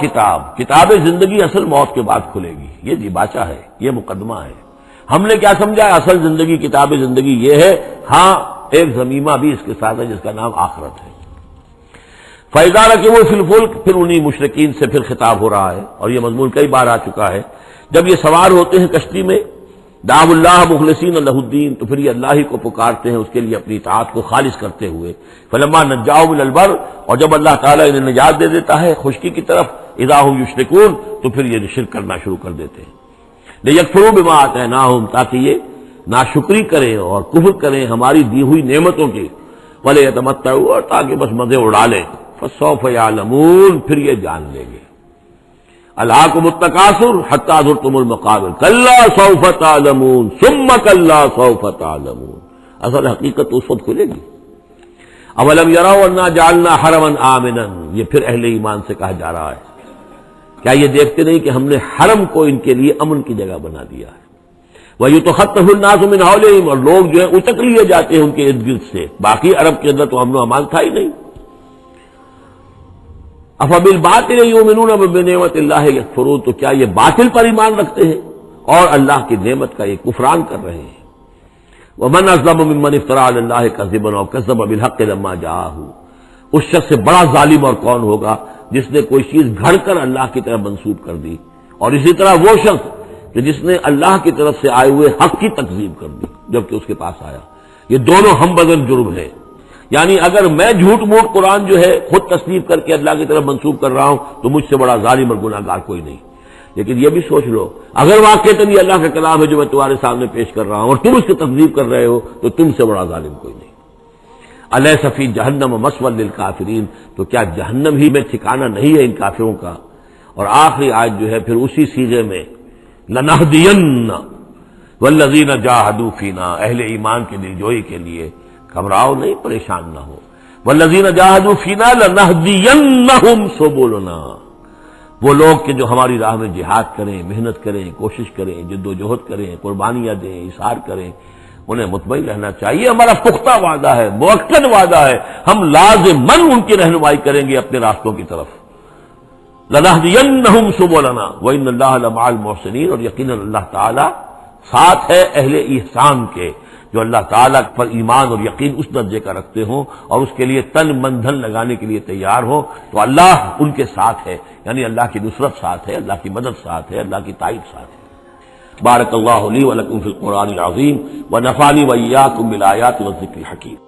کتاب زندگی اصل موت کے بعد کھلے گی، یہ دیباچہ ہے، یہ مقدمہ ہے۔ ہم نے کیا سمجھا ہے اصل زندگی، کتاب زندگی یہ ہے، ہاں ایک ضمیمہ بھی اس کے ساتھ ہے جس کا نام آخرت ہے۔ فَإِذَا رَكِبُوا فِي الْفُلْكِ، پھر انہی مشرکین سے پھر خطاب ہو رہا ہے، اور یہ مضمون کئی بار آ چکا ہے۔ جب یہ سوار ہوتے ہیں کشتی میں، دعوا اللہ مخلصین لہ الدین، تو پھر یہ اللہ ہی کو پکارتے ہیں، اس کے لیے اپنی اطاعت کو خالص کرتے ہوئے۔ فلما نجاہم الی البر، اور جب اللہ تعالیٰ انہیں نجات دے دیتا ہے خشکی کی طرف، اذا هم یشرکون، تو پھر یہ شرک کرنا شروع کر دیتے ہیں۔ لیکفروا بما آتیناہم، تاکہ یہ ناشکری کریں اور کفر کریں ہماری دی ہوئی نعمتوں کی، ولیتمتعوا، اور تاکہ بس مزے اڑا لیں۔ فسوف یعلمون، پھر یہ جان لیں گے۔ الہاکم التکاثر حتی زرتم المقابر، کلا سوف تعلمون ثم کلا سوف تعلمون، اصل حقیقت اس وقت کھلے گی۔ اولم یروا انا جعلنا حرما آمنا، یہ پھر اہل ایمان سے کہا جا رہا ہے، کیا یہ دیکھتے نہیں کہ ہم نے حرم کو ان کے لیے امن کی جگہ بنا دیا ہے۔ وَيُتَخَطَّفُ النَّاسُ مِنْ حَوْلِهِمْ، اور لوگ جو ہے اچک لیے جاتے ہیں ان کے ارد گرد سے، باقی عرب کے اندر تو امن و امان تھا ہی نہیں۔ أَفَبِالْبَاطِلِ يُؤْمِنُونَ وَبِنِعْمَةِ اللَّهِ يَكْفُرُونَ، تو کیا یہ باطل پر ایمان رکھتے ہیں اور اللہ کی نعمت کا یہ کفران کر رہے ہیں۔ وَمَنْ أَظْلَمُ مِمَّنِ افْتَرَىٰ عَلَى اللَّهِ كَذِبًا أَوْ كَذَّبَ بِالْحَقِّ لَمَّا جَاءَهُ، اس شخص سے بڑا ظالم اور کون ہوگا جس نے کوئی چیز گھڑ کر اللہ کی طرف منسوب کر دی، اور اسی طرح وہ شخص کہ جس نے اللہ کی طرف سے آئے ہوئے حق کی تکذیب کر دی جبکہ اس کے پاس آیا۔ یہ دونوں ہم بدن جرم ہے، یعنی اگر میں جھوٹ موٹ قرآن جو ہے خود تصنیف کر کے اللہ کی طرف منسوب کر رہا ہوں تو مجھ سے بڑا ظالم اور گناہ گار کوئی نہیں۔ لیکن یہ بھی سوچ لو، اگر واقعتاً یہ اللہ کا کلام ہے جو میں تمہارے سامنے پیش کر رہا ہوں اور تم اس کی تکذیب کر رہے ہو تو تم سے بڑا ظالم کوئی نہیں۔ الیس فی جہنم مثوی للکافرین، تو کیا جہنم ہی میں ٹھکانہ نہیں ہے ان کافروں کا؟ اور آخری آیت جو ہے پھر اسی سیغے میں، لنہدین والذین جاہدوا فینا، اہل ایمان کی دلجوئی کے لیے گھبراؤ نہیں، پریشان نہ ہو۔ والذین جاہدوا فینا لنہدینہم سبلنا، وہ لوگ کہ جو ہماری راہ میں جہاد کریں، محنت کریں، کوشش کریں، جد و جہد کریں، قربانیاں دیں، اظہار کریں، انہیں مطمئن رہنا چاہیے، ہمارا پختہ وعدہ ہے، مؤکد وعدہ ہے، ہم لازماً ان کی رہنمائی کریں گے اپنے راستوں کی طرف۔ لنہدینہم سبلنا وان اللہ لمع المحسنین، اور یقیناً اللہ تعالی ساتھ ہے اہل احسان کے، جو اللہ تعالیٰ پر ایمان اور یقین اس درجے کا رکھتے ہوں اور اس کے لیے تن من دھن لگانے کے لیے تیار ہوں، تو اللہ ان کے ساتھ ہے، یعنی اللہ کی نصرت ساتھ ہے، اللہ کی مدد ساتھ ہے، اللہ کی تائید ساتھ ہے۔ بارک اللہ لی ولکم فی القرآن العظیم ونفعنی وإیاکم بالآیات والذکر الحکیم۔